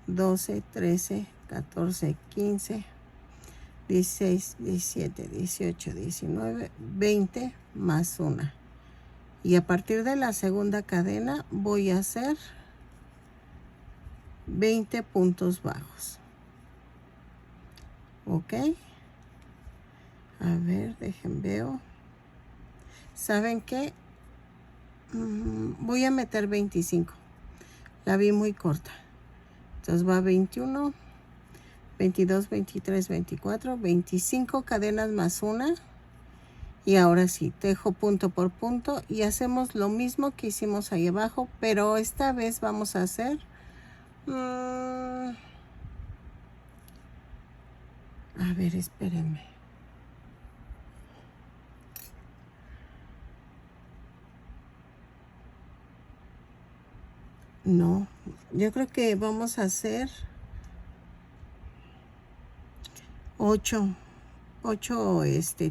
12, 13, 14, 15, 16, 17, 18, 19, 20 más una. Y a partir de la segunda cadena voy a hacer 20 puntos bajos. ¿Ok? A ver, dejen veo. ¿Saben qué? Voy a meter 25. La vi muy corta. Entonces va 21, 22, 23, 24, 25 cadenas más una. Y ahora sí, tejo punto por punto y hacemos lo mismo que hicimos ahí abajo, pero esta vez vamos a hacer a ver, espérenme. No, yo creo que vamos a hacer 8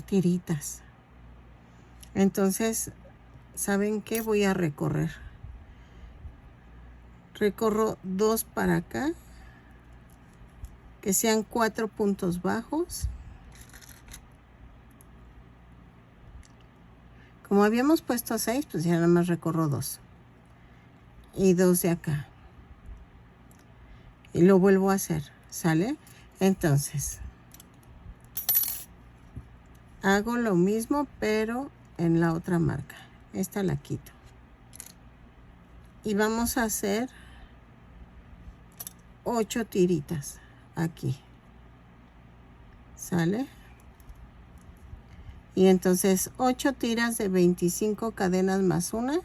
tiritas. Entonces, ¿saben qué? Voy a recorrer. Recorro 2 para acá, que sean 4 puntos bajos. Como habíamos puesto 6, pues ya nada más recorro 2. Y 2 de acá. Y lo vuelvo a hacer, ¿sale? Entonces, hago lo mismo, pero en la otra marca. Esta la quito. Y vamos a hacer 8 tiritas aquí. ¿Sale? Y entonces 8 tiras de 25 cadenas más una.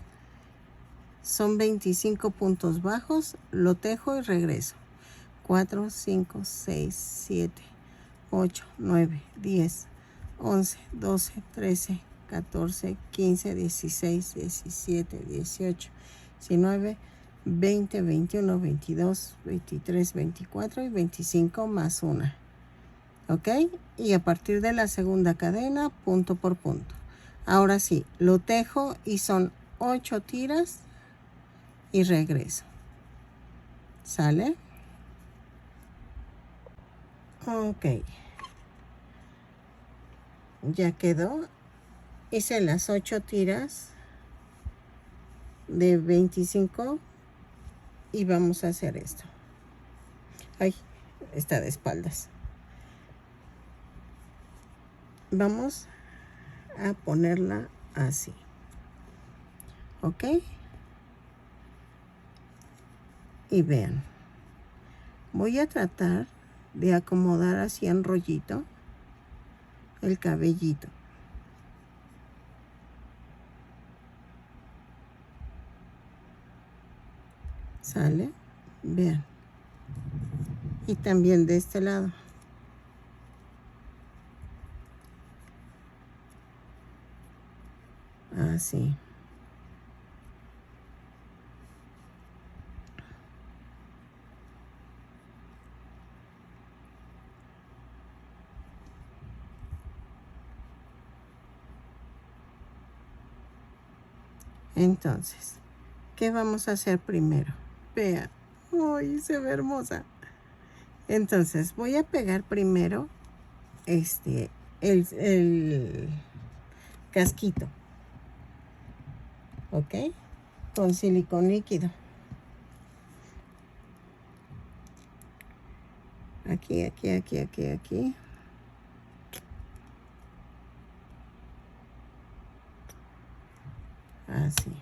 Son 25 puntos bajos. Lo tejo y regreso. 4, 5, 6, 7, 8, 9, 10, 11, 12, 13, 14, 15, 16, 17, 18, 19, 20, 21, 22, 23, 24 y 25 más una. ¿Ok? Y a partir de la segunda cadena, punto por punto. Ahora sí, lo tejo y son 8 tiras y regreso. ¿Sale? Ok. Ya quedó. Hice las 8 tiras de 25 y vamos a hacer esto. Ay, está de espaldas. Vamos a ponerla así. ¿Ok? Y vean, voy a tratar de acomodar así en rollito el cabellito. ¿Sale? Vean. Y también de este lado. Así. Entonces, ¿qué vamos a hacer primero? Vean. ¡Ay, se ve hermosa! Entonces, voy a pegar primero el casquito. ¿Ok? Con silicón líquido. Aquí, aquí, aquí, aquí, aquí. Así.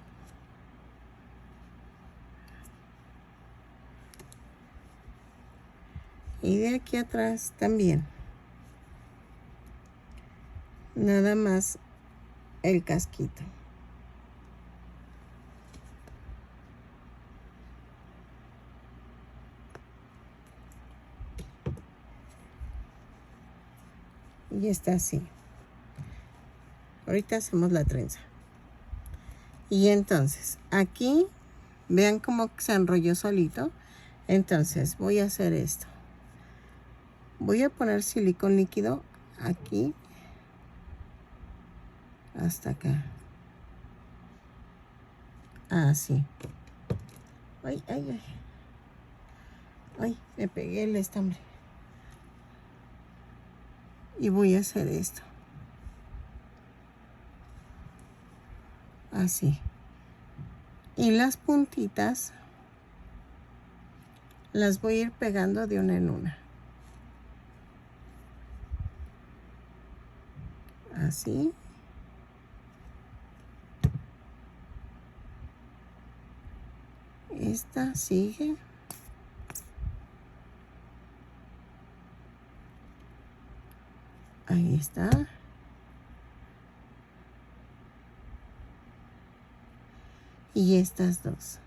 Y de aquí atrás también. Nada más el casquito. Y está así. Ahorita hacemos la trenza. Y entonces, aquí, vean cómo se enrolló solito. Entonces, voy a hacer esto. Voy a poner silicón líquido aquí hasta acá. Así. Ay, ay, ay. Ay, me pegué el estambre. Y voy a hacer esto. Así. Y las puntitas las voy a ir pegando de una en una. Así. Esta sigue. Ahí está. Y estas dos.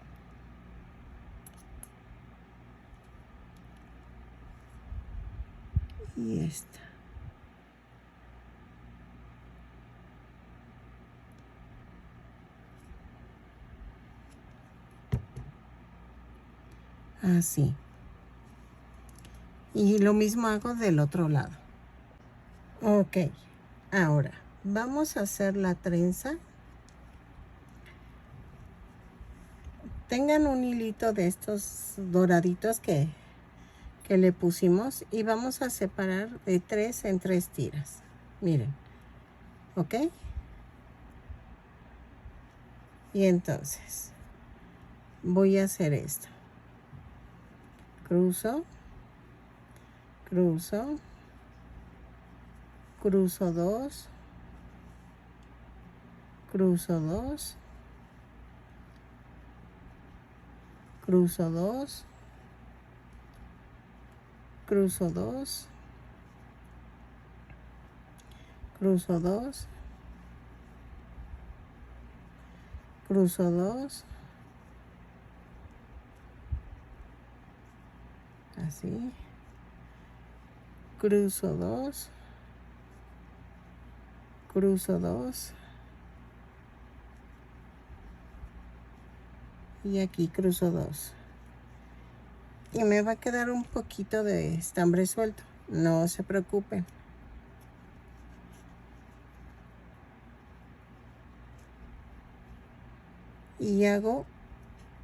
Y esta. Así. Y lo mismo hago del otro lado. Ok. Ahora, vamos a hacer la trenza. Tengan un hilito de estos doraditos que le pusimos y vamos a separar de 3 en 3 tiras. Miren. ¿Ok? Y entonces voy a hacer esto. Cruzo, cruzo, cruzo 2, cruzo 2, cruzo 2, cruzo 2, cruzo 2, cruzo 2, así, cruzo 2, cruzo 2 y aquí cruzo 2. Y me va a quedar un poquito de estambre suelto, no se preocupen. Y hago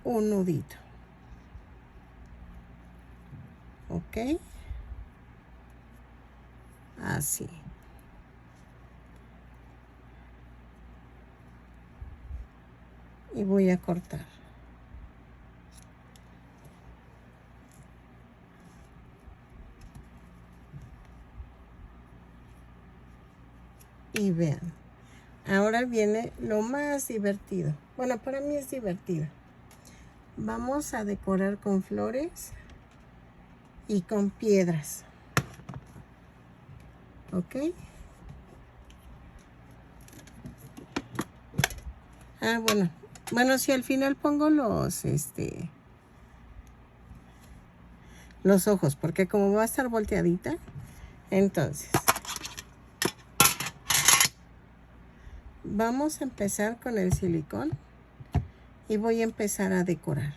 un nudito. ¿Ok? Así. Y voy a cortar. Y vean, Ahora viene lo más divertido. Bueno, para mí es divertido. Vamos a decorar con flores y con piedras. ¿Ok? Ah, bueno. Bueno, si al final pongo los ojos, porque como va a estar volteadita, entonces vamos a empezar con el silicón y voy a empezar a decorar.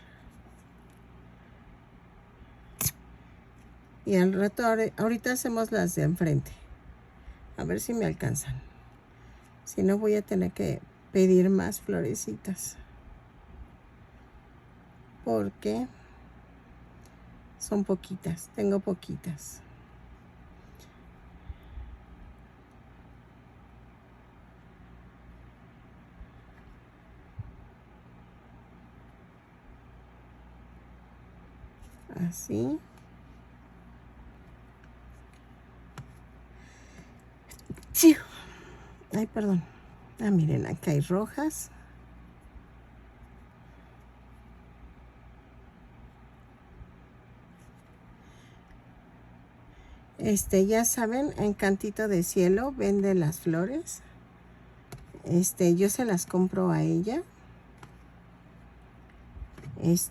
Y al rato, ahorita hacemos las de enfrente. A ver si me alcanzan. Si no, voy a tener que pedir más florecitas. Porque son poquitas, tengo poquitas. Así. ¡Chiu! Ay, perdón. Ah, miren, acá hay rojas. Ya saben, en Cantito de Cielo vende las flores. Yo se las compro a ella.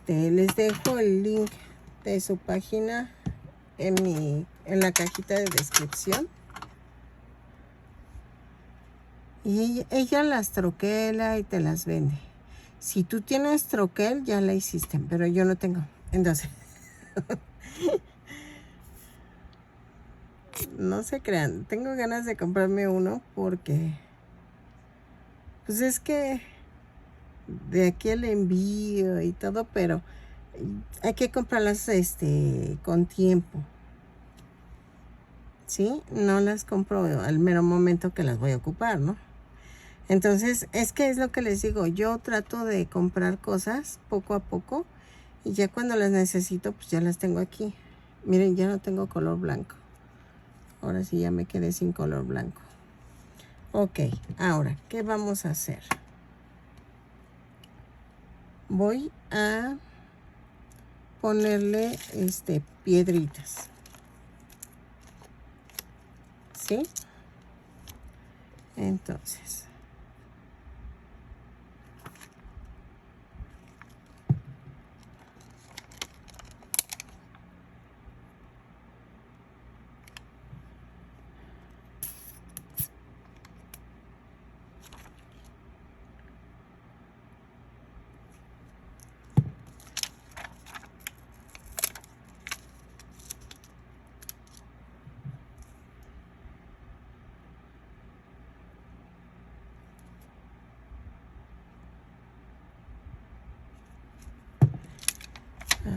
Les dejo el link de su página en la cajita de descripción. Y ella las troquela y te las vende. Si tú tienes troquel, ya la hiciste, pero yo no tengo. Entonces, no se crean. Tengo ganas de comprarme uno porque, pues es que de aquí el envío y todo, pero hay que comprarlas con tiempo. ¿Sí? No las compro al mero momento que las voy a ocupar, ¿no? Entonces, es que es lo que les digo. Yo trato de comprar cosas poco a poco y ya cuando las necesito, pues ya las tengo aquí. Miren, ya no tengo color blanco. Ahora sí ya me quedé sin color blanco. Ok, ahora, ¿qué vamos a hacer? Voy a ponerle piedritas. ¿Sí? Entonces,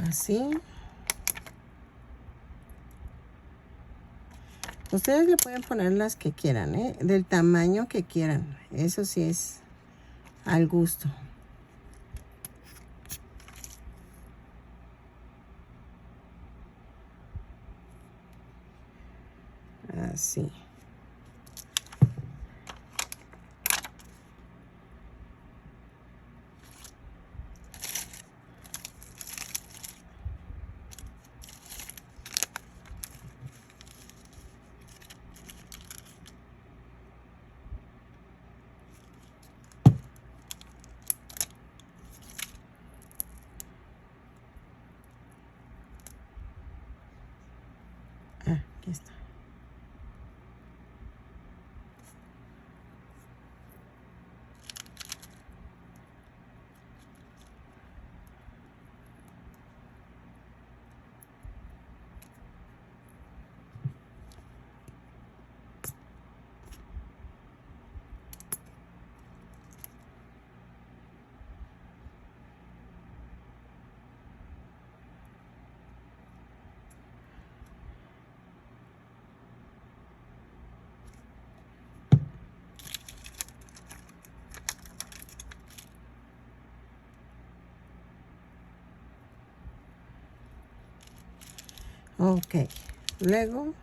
así. Ustedes le pueden poner las que quieran, del tamaño que quieran. Eso sí es al gusto. Así. Ah, aquí está. Ok, luego,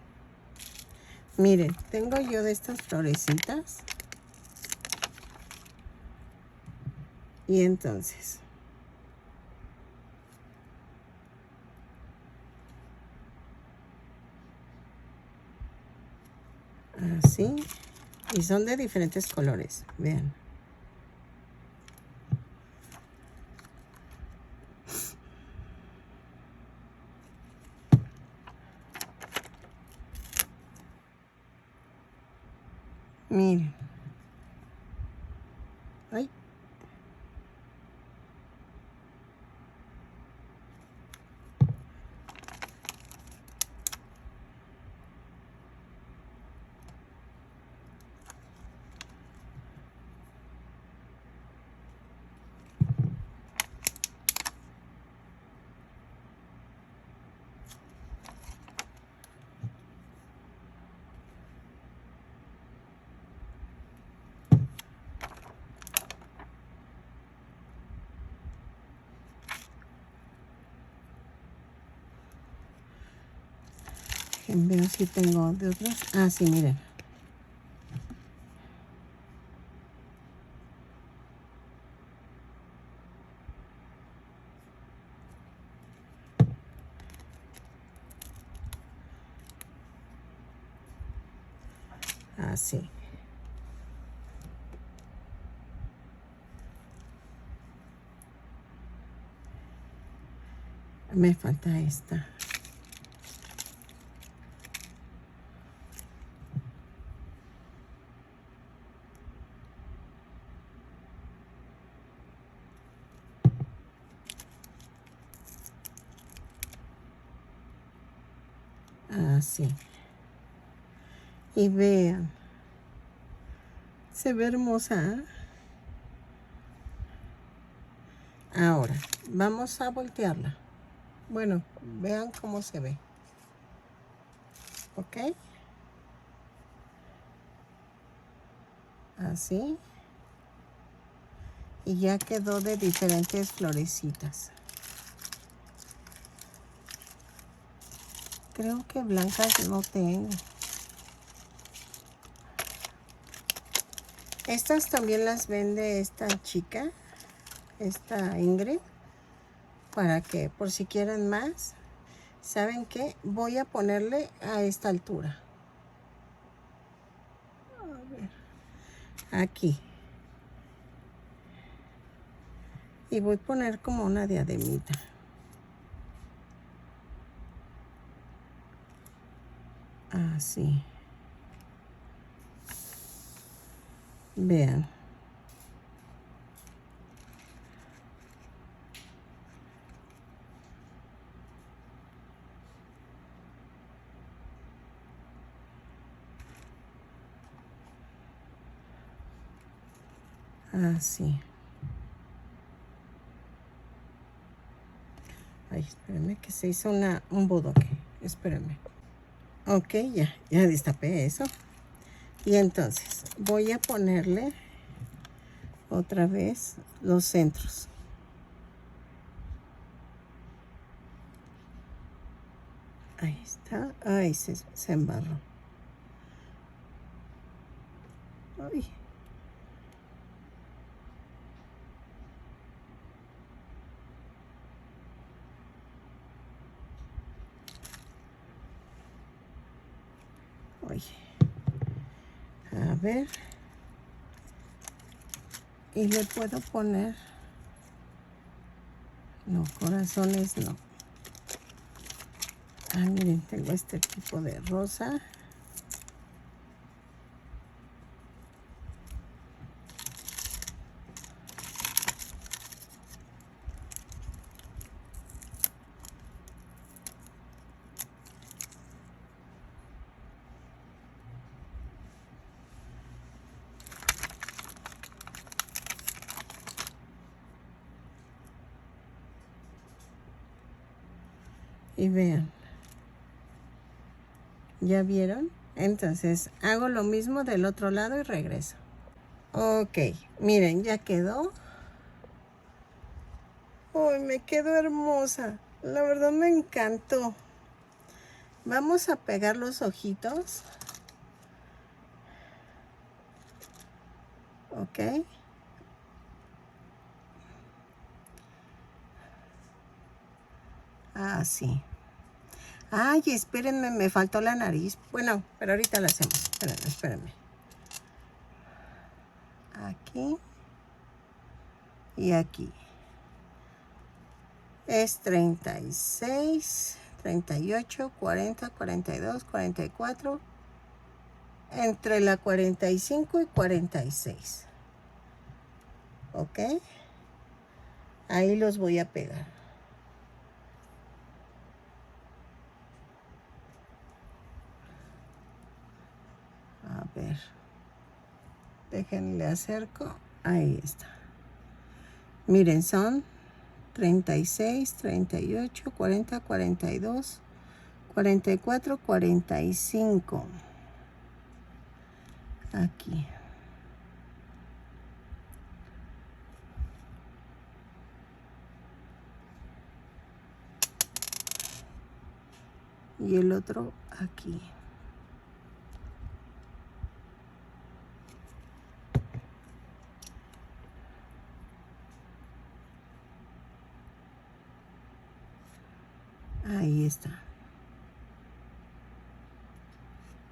miren, tengo yo de estas florecitas. Y entonces, así. Y son de diferentes colores, vean. Miren. Ay. Veo si tengo de otros. Ah, sí, miren. Así. Me falta esta. Así. Y vean. Se ve hermosa. Ahora, vamos a voltearla. Bueno, vean cómo se ve. ¿Ok? Así. Y ya quedó de diferentes florecitas. Creo que blancas no tengo. Estas también las vende esta chica, esta Ingrid, para que por si quieren más. ¿Saben qué? Voy a ponerle a esta altura. A ver. Aquí. Y voy a poner como una diademita. Así. Vean. Así. Ay, espérenme que se hizo un bodoque. Espérenme. Ok, ya destapé eso. Y entonces voy a ponerle otra vez los centros. Ahí está. Ay, se embarró. Ay. Oye. A ver. Y le puedo poner... No, corazones no. Ah, miren, tengo este tipo de rosa. Y vean. ¿Ya vieron? Entonces hago lo mismo del otro lado y regreso. Ok, miren, ya quedó. Uy, me quedó hermosa. La verdad me encantó. Vamos a pegar los ojitos. Ok. Así. Ay, espérenme, me faltó la nariz. Bueno, pero ahorita la hacemos. Espérenme. Aquí. Y aquí. Es 36, 38, 40, 42, 44. Entre la 45 y 46. ¿Ok? Ahí los voy a pegar. A ver. Déjenle acerco. Ahí está. Miren, son 36, 38, 40, 42, 44, 45. Aquí. Y el otro aquí. Ahí está.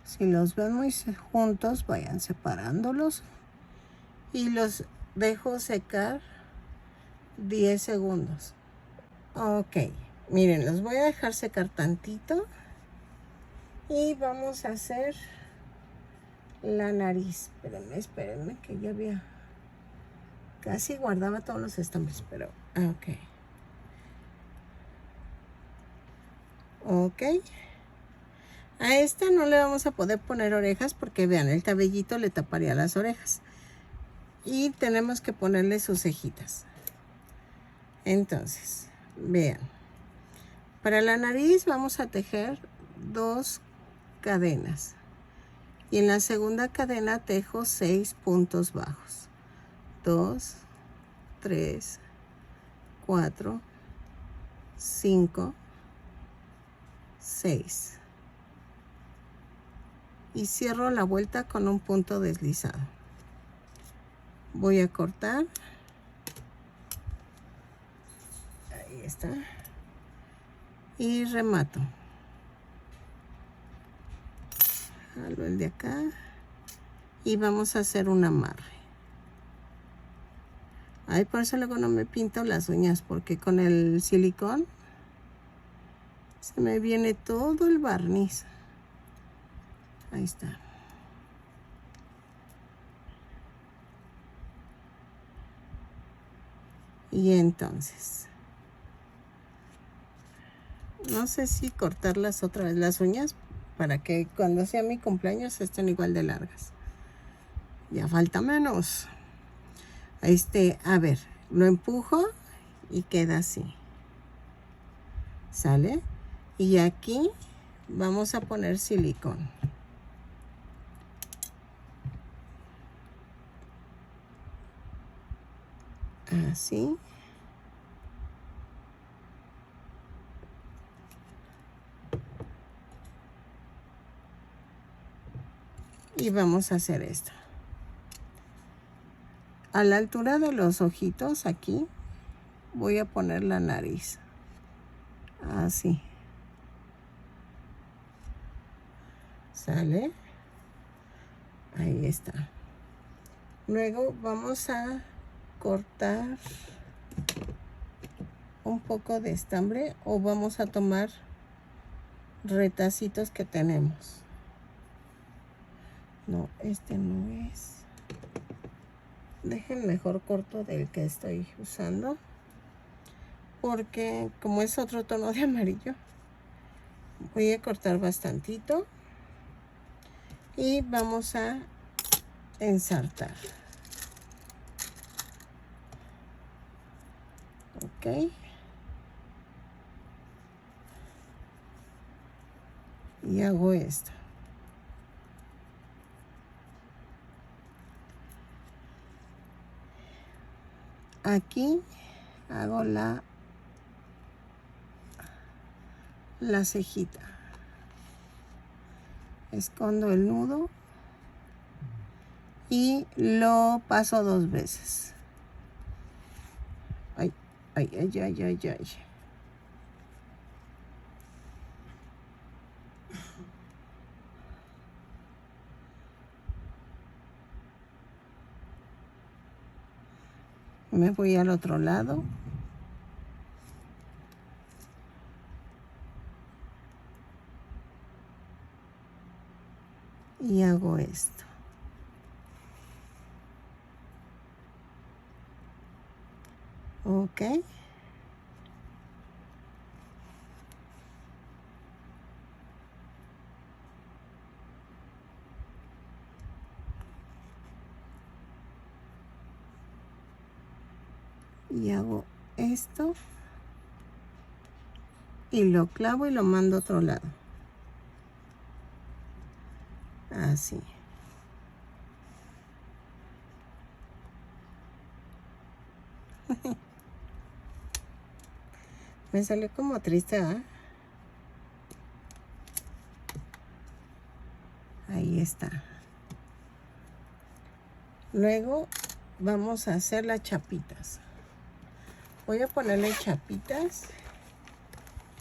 Si los ven muy juntos, vayan separándolos. Y los dejo secar 10 segundos. Ok. Miren, los voy a dejar secar tantito. Y vamos a hacer la nariz. Espérenme, que ya había... Casi guardaba todos los estambres, pero... Ok. Ok. A esta no le vamos a poder poner orejas porque vean, el cabellito le taparía las orejas. Y tenemos que ponerle sus cejitas. Entonces, vean. Para la nariz vamos a tejer 2 cadenas. Y en la segunda cadena tejo 6 puntos bajos. 2, 3, 4, 5, 6. Y cierro la vuelta con un punto deslizado. Voy a cortar. Ahí está. Y remato. Jalo el de acá. Y vamos a hacer un amarre. Ay, por eso luego no me pinto las uñas, porque con el silicón se me viene todo el barniz. Ahí está. Y entonces, no sé si cortarlas otra vez las uñas para que cuando sea mi cumpleaños estén igual de largas. Ya falta menos. A ver, lo empujo y queda así. ¿Sale? Y aquí vamos a poner silicón. Así. Y vamos a hacer esto. A la altura de los ojitos aquí voy a poner la nariz. Así. ¿Sale? Ahí está. Luego vamos a cortar un poco de estambre o vamos a tomar retacitos que tenemos. No, este no es. Dejen mejor corto del que estoy usando, porque como es otro tono de amarillo, voy a cortar bastantito y vamos a ensartar. Ok. Y hago esto. Aquí hago la cejita. Escondo el nudo y lo paso 2 veces. Ay, ay, ay, ay, ay, ay. me voy al otro lado. Y hago esto. Ok. Y hago esto. Y lo clavo y lo mando a otro lado. Así. Me salió como triste, ¿ah? Ahí está. Luego vamos a hacer las chapitas. Voy a ponerle chapitas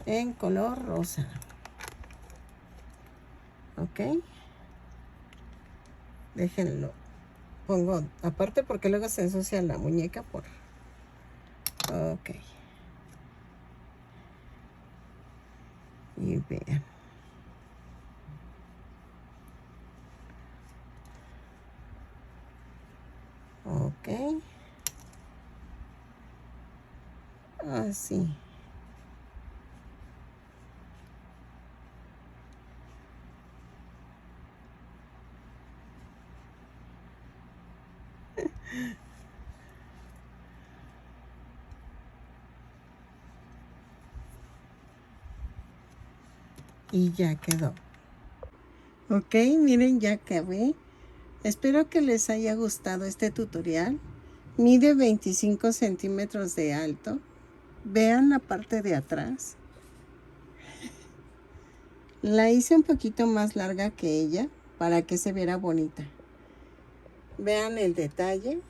en color rosa. Ok. Déjenlo. Pongo aparte porque luego se ensucia la muñeca por... Ok. Y vean. Ok. Así. Y ya quedó. Ok, miren, ya acabé. Espero que les haya gustado este tutorial. Mide 25 centímetros de alto. Vean la parte de atrás. La hice un poquito más larga que ella para que se viera bonita. Vean el detalle.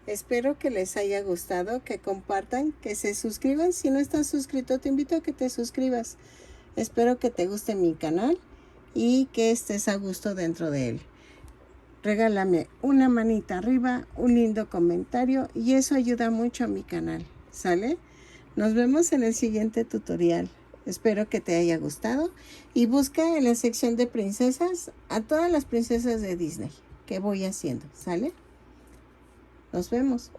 Espero que les haya gustado, que compartan, que se suscriban. Si no estás suscrito, te invito a que te suscribas. Espero que te guste mi canal y que estés a gusto dentro de él. Regálame una manita arriba, un lindo comentario y eso ayuda mucho a mi canal. ¿Sale? Nos vemos en el siguiente tutorial. Espero que te haya gustado y busca en la sección de princesas a todas las princesas de Disney que voy haciendo. ¿Sale? Nos vemos.